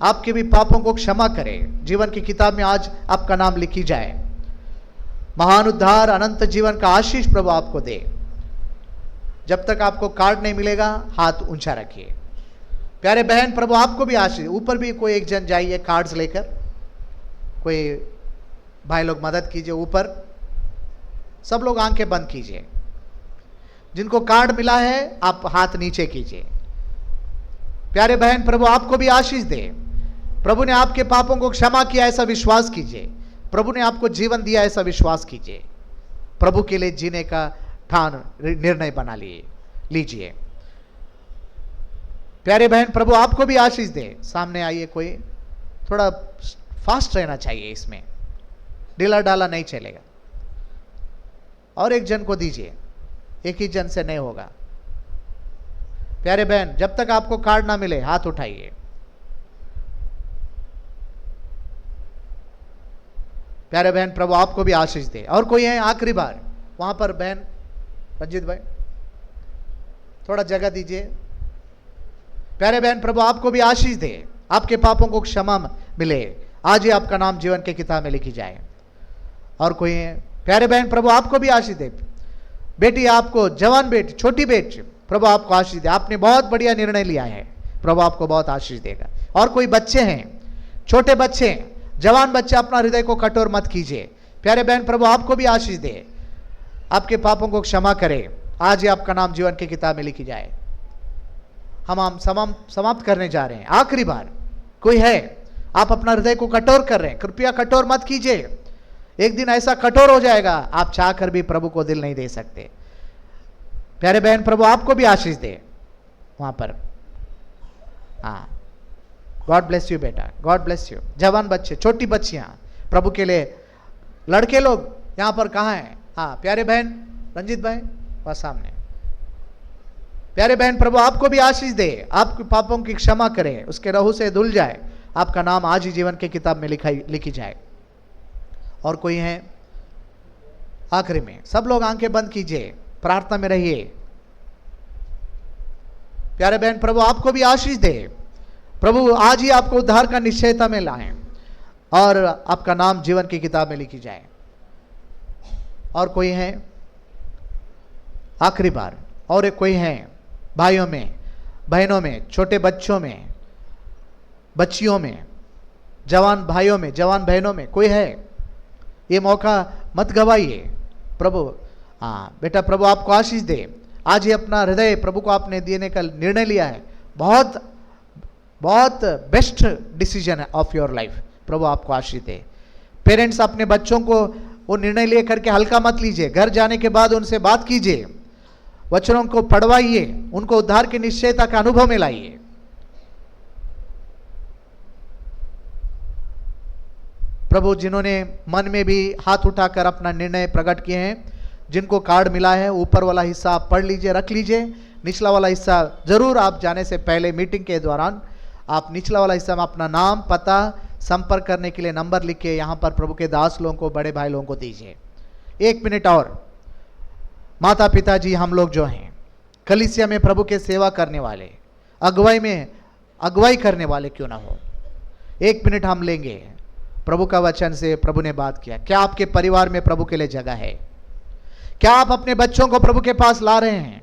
आपके भी पापों को क्षमा करे, जीवन की किताब में आज आपका नाम लिखी जाए। महान उद्धार, अनंत जीवन का आशीष प्रभु आपको दे। जब तक आपको कार्ड नहीं मिलेगा हाथ ऊंचा रखिए। प्यारे बहन, प्रभु आपको भी आशीष। ऊपर भी कोई एक जन जाइए कार्ड्स लेकर, कोई भाई लोग मदद कीजिए। ऊपर सब लोग आंखें बंद कीजिए। जिनको कार्ड मिला है आप हाथ नीचे कीजिए। प्यारे बहन, प्रभु आपको भी आशीष दे। प्रभु ने आपके पापों को क्षमा किया, ऐसा विश्वास कीजिए। प्रभु ने आपको जीवन दिया, ऐसा विश्वास कीजिए। प्रभु के लिए जीने का ठान निर्णय बना लीजिए। प्यारे बहन, प्रभु आपको भी आशीष दे। सामने आइए, कोई थोड़ा फास्ट रहना चाहिए, इसमें ढीला डाला नहीं चलेगा। और एक जन को दीजिए, एक ही जन से नहीं होगा। प्यारे बहन, जब तक आपको कार्ड ना मिले हाथ उठाइए। प्यारे बहन, प्रभु आपको भी आशीष दे। और कोई है आखिरी बार वहां पर? बहन रंजीत भाई, थोड़ा जगह दीजिए। प्यारे बहन, प्रभु आपको भी आशीष दे, आपके पापों को क्षमा मिले, आज ही आपका नाम जीवन की किताब में लिखी जाए। और कोई है? प्यारे बहन, प्रभु आपको भी आशीष दे। बेटी आपको, जवान बेटी, छोटी बेटी, प्रभु आपको आशीष दे। आपने बहुत बढ़िया निर्णय लिया है, प्रभु आपको बहुत आशीष देगा। और कोई बच्चे हैं, छोटे बच्चे, जवान बच्चे, अपना हृदय को कठोर मत कीजिए। प्यारे बहन, प्रभु आपको भी आशीष दे, आपके पापों को क्षमा करे, आज ही आपका नाम जीवन की किताब में लिखी जाए। हम समाप्त करने जा रहे हैं। आखिरी बार कोई है, आप अपना हृदय को कठोर कर रहे हैं, कृपया कठोर मत कीजिए। एक दिन ऐसा कठोर हो जाएगा आप चाहकर भी प्रभु को दिल नहीं दे सकते। प्यारे बहन, प्रभु आपको भी आशीष दे वहां पर। हाँ, गॉड ब्लेस यू बेटा, गॉड ब्लेस यू। जवान बच्चे, छोटी बच्चियां, प्रभु के लिए। लड़के लोग यहां पर कहाँ हैं? हाँ, प्यारे बहन रंजीत भाई वह सामने। प्यारे बहन, प्रभु आपको भी आशीष दे, आपके पापों की क्षमा करे, उसके लहू से धुल जाए, आपका नाम आज ही जीवन की किताब में लिखी जाए। और कोई है? आखिरी में सब लोग आंखें बंद कीजिए, प्रार्थना में रहिए। प्यारे बहन, प्रभु आपको भी आशीष दे, प्रभु आज ही आपको उद्धार का निश्चयता में लाएं और आपका नाम जीवन की किताब में लिखी जाए। और कोई है? आखिरी बार। और एक कोई है? भाइयों में, बहनों में, छोटे बच्चों में, बच्चियों में, जवान भाइयों में, जवान बहनों में कोई है? ये मौका मत गवाइए। प्रभु, हाँ बेटा, प्रभु आपको आशीष दे, आज ही अपना हृदय प्रभु को आपने देने का निर्णय लिया है। बहुत बहुत बेस्ट डिसीजन है ऑफ योर लाइफ। प्रभु आपको आशीष दे। पेरेंट्स, अपने बच्चों को वो निर्णय ले करके हल्का मत लीजिए। घर जाने के बाद उनसे बात कीजिए, वचनों को पढ़वाइए, उनको उद्धार की निश्चयता का अनुभव में लाइए। प्रभु, जिन्होंने मन में भी हाथ उठाकर अपना निर्णय प्रकट किए हैं, जिनको कार्ड मिला है, ऊपर वाला हिस्सा आप पढ़ लीजिए, रख लीजिए। निचला वाला हिस्सा जरूर आप जाने से पहले मीटिंग के दौरान आप निचला वाला हिस्सा में अपना नाम, पता, संपर्क करने के लिए नंबर लिख के यहाँ पर प्रभु के दास लोगों को, बड़े भाई लोगों को दीजिए। 1 मिनट और। माता पिताजी, हम लोग जो हैं कलीसिया में प्रभु के सेवा करने वाले, अगुवाई करने वाले क्यों ना हो, 1 मिनट हम लेंगे। प्रभु का वचन से प्रभु ने बात किया। क्या आपके परिवार में प्रभु के लिए जगह है? क्या आप अपने बच्चों को प्रभु के पास ला रहे हैं?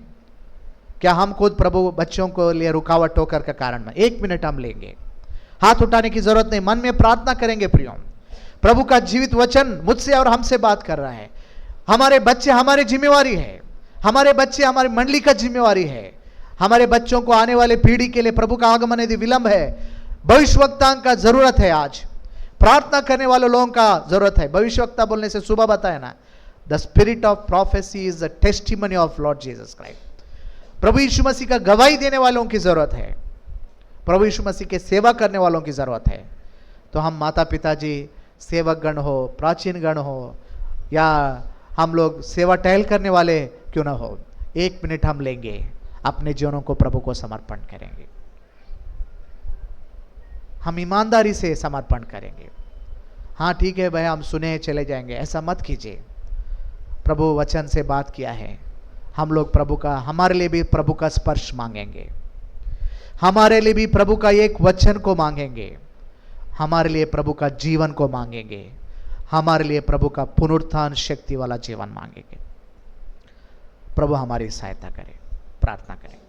क्या हम खुद प्रभु बच्चों को लिए रुकावट होकर का कारण में? 1 मिनट हम लेंगे। हाथ उठाने की जरूरत नहीं, मन में प्रार्थना करेंगे। प्रियो, प्रभु का जीवित वचन मुझसे और हमसे बात कर रहा है। हमारे बच्चे हमारी जिम्मेवारी है, हमारे बच्चे हमारी मंडली का जिम्मेवारी है। हमारे बच्चों को आने वाले पीढ़ी के लिए प्रभु का आगमन यदि विलंब है, भविष्यवक्ता का जरूरत है। आज प्रार्थना करने वाले लोगों का जरूरत है। भविष्यवक्ता बोलने से सुबह बताया ना, the spirit of prophecy is the testimony of Lord Jesus Christ. प्रभु यीशु मसीह का गवाही देने वालों की जरूरत है, प्रभु यीशु मसीह के सेवा करने वालों की जरूरत है। तो हम माता पिताजी, सेवक गण हो, प्राचीन गण हो, या हम लोग सेवा टहल करने वाले क्यों ना हो, 1 मिनट हम लेंगे, अपने जीवनों को प्रभु को समर्पण करेंगे, हम ईमानदारी से समर्पण करेंगे। हाँ ठीक है भाई, हम सुने चले जाएंगे, ऐसा मत कीजिए। प्रभु वचन से बात किया है, हम लोग प्रभु का, हमारे लिए भी प्रभु का स्पर्श मांगेंगे, हमारे लिए भी प्रभु का एक वचन को मांगेंगे, हमारे लिए प्रभु का जीवन को मांगेंगे, हमारे लिए प्रभु का पुनरुत्थान शक्ति वाला जीवन मांगेंगे। प्रभु हमारी सहायता करे, प्रार्थना करें।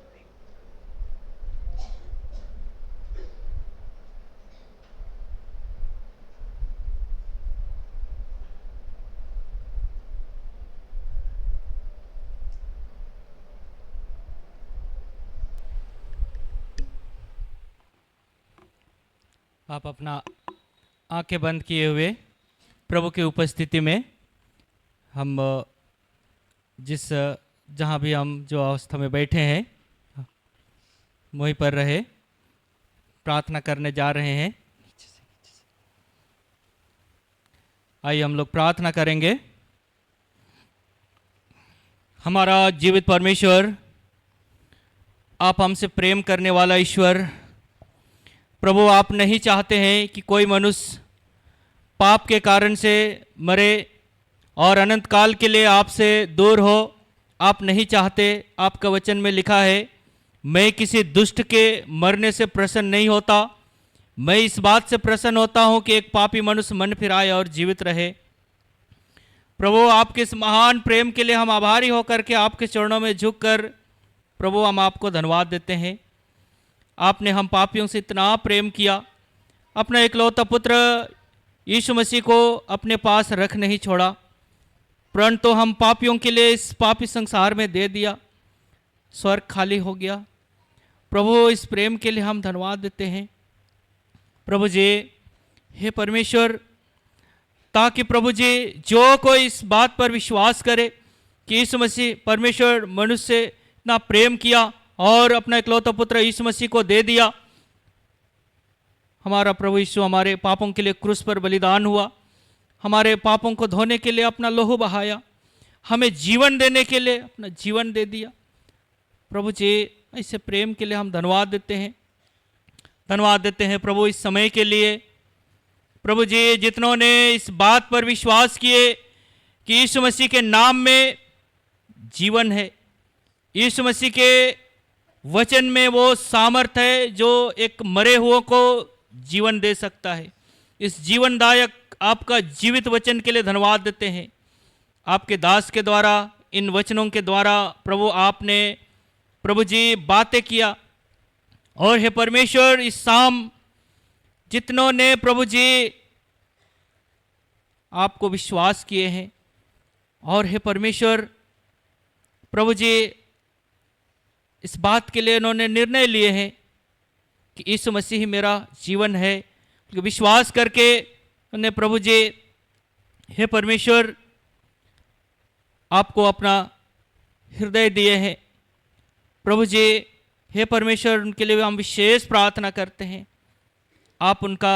आप अपना आंखें बंद किए हुए प्रभु की उपस्थिति में हम जिस जहाँ भी हम जो अवस्था में बैठे हैं वहीं पर रहे, प्रार्थना करने जा रहे हैं। आइए हम लोग प्रार्थना करेंगे। हमारा जीवित परमेश्वर, आप हमसे प्रेम करने वाला ईश्वर, प्रभु आप नहीं चाहते हैं कि कोई मनुष्य पाप के कारण से मरे और अनंत काल के लिए आपसे दूर हो। आप नहीं चाहते। आपका वचन में लिखा है, मैं किसी दुष्ट के मरने से प्रसन्न नहीं होता, मैं इस बात से प्रसन्न होता हूं कि एक पापी मनुष्य मन फिराए और जीवित रहे। प्रभु आपके इस महान प्रेम के लिए हम आभारी होकर के आपके चरणों में झुककर प्रभु हम आपको धन्यवाद देते हैं। आपने हम पापियों से इतना प्रेम किया, अपना इकलौता पुत्र यीशु मसीह को अपने पास रख नहीं छोड़ा, परंतु हम पापियों के लिए इस पापी संसार में दे दिया, स्वर्ग खाली हो गया। प्रभु इस प्रेम के लिए हम धन्यवाद देते हैं। प्रभु जी, हे परमेश्वर, ताकि प्रभु जी जो कोई इस बात पर विश्वास करे कि यीशु मसीह परमेश्वर मनुष्य से इतना प्रेम किया और अपना इकलौता पुत्र यीशु मसीह को दे दिया। हमारा प्रभु यीशु हमारे पापों के लिए क्रूस पर बलिदान हुआ, हमारे पापों को धोने के लिए अपना लहू बहाया, हमें जीवन देने के लिए अपना जीवन दे दिया। प्रभु जी, ऐसे प्रेम के लिए हम धन्यवाद देते हैं। धन्यवाद देते हैं प्रभु इस समय के लिए। प्रभु जी, जितनों ने इस बात पर विश्वास किए कि यीशु मसीह के नाम में जीवन है, यीशु मसीह के वचन में वो सामर्थ है जो एक मरे हुओं को जीवन दे सकता है। इस जीवनदायक आपका जीवित वचन के लिए धन्यवाद देते हैं। आपके दास के द्वारा, इन वचनों के द्वारा प्रभु आपने प्रभु जी बातें किया। और हे परमेश्वर, इस शाम जितनों ने प्रभु जी आपको विश्वास किए हैं, और हे परमेश्वर प्रभु जी इस बात के लिए इन्होंने निर्णय लिए हैं कि यीशु मसीह ही मेरा जीवन है, क्योंकि विश्वास करके उन्हें प्रभु जी हे परमेश्वर आपको अपना हृदय दिए हैं। प्रभु जी हे परमेश्वर, उनके लिए हम विशेष प्रार्थना करते हैं। आप उनका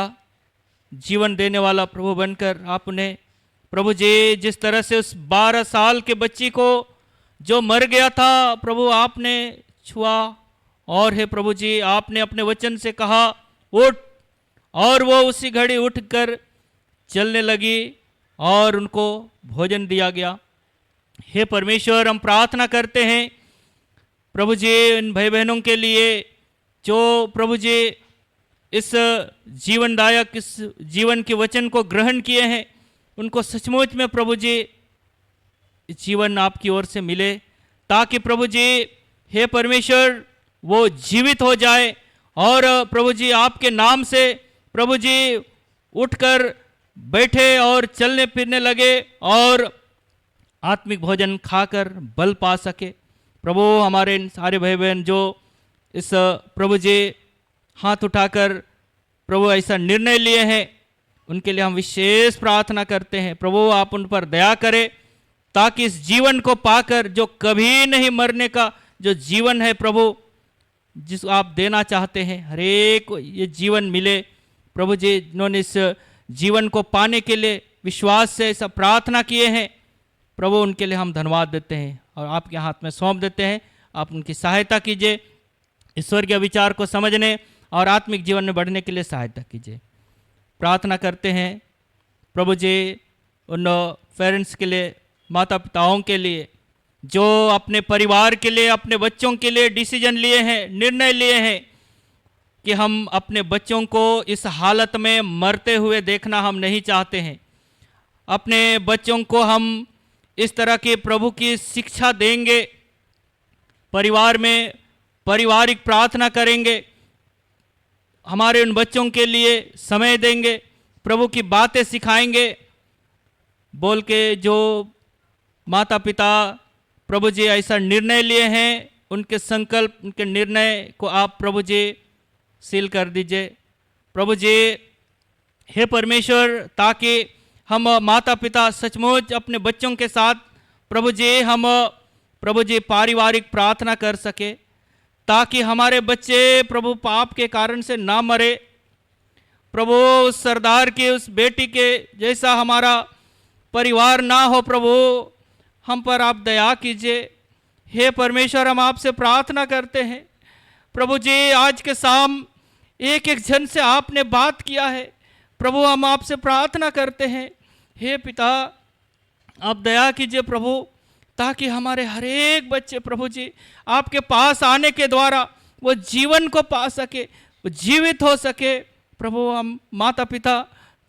जीवन देने वाला प्रभु बनकर आप उन्हें प्रभु जी जिस तरह से उस 12 साल के बच्ची को जो मर गया था प्रभु आपने छुआ, और हे प्रभु जी आपने अपने वचन से कहा उठ, और वो उसी घड़ी उठकर चलने लगी और उनको भोजन दिया गया। हे परमेश्वर, हम प्रार्थना करते हैं प्रभु जी इन भाई बहनों के लिए जो प्रभु जी इस जीवनदायक इस जीवन के वचन को ग्रहण किए हैं, उनको सचमुच में प्रभु जी जीवन आपकी ओर से मिले, ताकि प्रभु जी हे परमेश्वर वो जीवित हो जाए और प्रभु जी आपके नाम से प्रभु जी उठकर बैठे और चलने फिरने लगे और आत्मिक भोजन खाकर बल पा सके। प्रभु, हमारे इन सारे भाई बहन जो इस प्रभु जी हाथ उठाकर प्रभु ऐसा निर्णय लिए हैं, उनके लिए हम विशेष प्रार्थना करते हैं। प्रभु, आप उन पर दया करें, ताकि इस जीवन को पाकर जो कभी नहीं मरने का जो जीवन है प्रभु जिसको आप देना चाहते हैं, हर एक को ये जीवन मिले प्रभु जी। जिन्होंने इस जीवन को पाने के लिए विश्वास से सब प्रार्थना किए हैं प्रभु, उनके लिए हम धन्यवाद देते हैं और आपके हाथ में सौंप देते हैं। आप उनकी सहायता कीजिए, ईश्वर के विचार को समझने और आत्मिक जीवन में बढ़ने के लिए सहायता कीजिए। प्रार्थना करते हैं प्रभु जी उन पेरेंट्स के लिए, माता पिताओं के लिए जो अपने परिवार के लिए, अपने बच्चों के लिए डिसीजन लिए हैं, निर्णय लिए हैं कि हम अपने बच्चों को इस हालत में मरते हुए देखना हम नहीं चाहते हैं। अपने बच्चों को हम इस तरह के प्रभु की शिक्षा देंगे, परिवार में पारिवारिक प्रार्थना करेंगे, हमारे उन बच्चों के लिए समय देंगे, प्रभु की बातें सिखाएंगे बोल के जो माता पिता प्रभु जी ऐसा निर्णय लिए हैं, उनके संकल्प, उनके निर्णय को आप प्रभु जी सील कर दीजिए प्रभु जी। हे परमेश्वर, ताकि हम माता पिता सचमुच अपने बच्चों के साथ प्रभु जी हम प्रभु जी पारिवारिक प्रार्थना कर सके, ताकि हमारे बच्चे प्रभु पाप के कारण से ना मरे। प्रभु उस सरदार के, उस बेटी के जैसा हमारा परिवार ना हो प्रभु, हम पर आप दया कीजिए। हे परमेश्वर, हम आपसे प्रार्थना करते हैं प्रभु जी, आज के शाम एक एक जन से आपने बात किया है प्रभु, हम आपसे प्रार्थना करते हैं हे पिता, आप दया कीजिए प्रभु, ताकि हमारे हर एक बच्चे प्रभु जी आपके पास आने के द्वारा वो जीवन को पा सके, वो जीवित हो सके प्रभु। हम माता पिता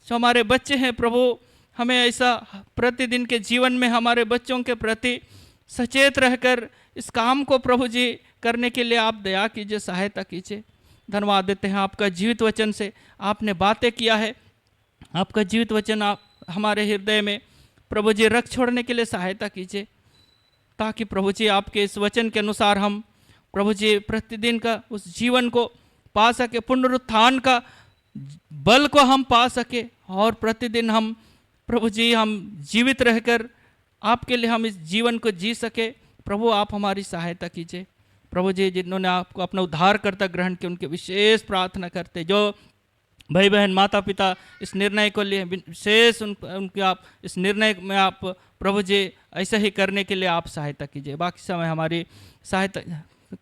जो हमारे बच्चे हैं प्रभु, हमें ऐसा प्रतिदिन के जीवन में हमारे बच्चों के प्रति सचेत रहकर इस काम को प्रभु जी करने के लिए आप दया कीजिए, सहायता कीजिए। धन्यवाद देते हैं आपका जीवित वचन से आपने बातें किया है, आपका जीवित वचन आप हमारे हृदय में प्रभु जी रख छोड़ने के लिए सहायता कीजिए, ताकि प्रभु जी आपके इस वचन के अनुसार हम प्रभु जी प्रतिदिन का उस जीवन को पा सके, पुनरुत्थान का बल को हम पा सके, और प्रतिदिन हम प्रभु जी हम जीवित रहकर आपके लिए हम इस जीवन को जी सके। प्रभु आप हमारी सहायता कीजिए प्रभु जी। जिन्होंने आपको अपना उद्धारकर्ता ग्रहण किया उनके विशेष प्रार्थना करते, जो भाई बहन माता पिता इस निर्णय को लिए विशेष उनके आप इस निर्णय में आप प्रभु जी ऐसा ही करने के लिए आप सहायता कीजिए। बाकी समय हमारी सहायता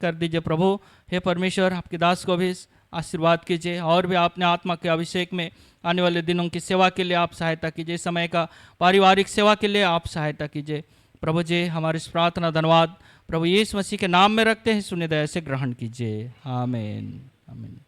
कर दीजिए प्रभु। हे परमेश्वर, आपके दास को भी आशीर्वाद कीजिए, और भी आपने आत्मा के अभिषेक में आने वाले दिनों की सेवा के लिए आप सहायता कीजिए, समय का पारिवारिक सेवा के लिए आप सहायता कीजिए प्रभु जी। हमारी इस प्रार्थना धन्यवाद प्रभु यीशु मसीह के नाम में रखते हैं, सुने दया से ग्रहण कीजिए। आमीन आमीन।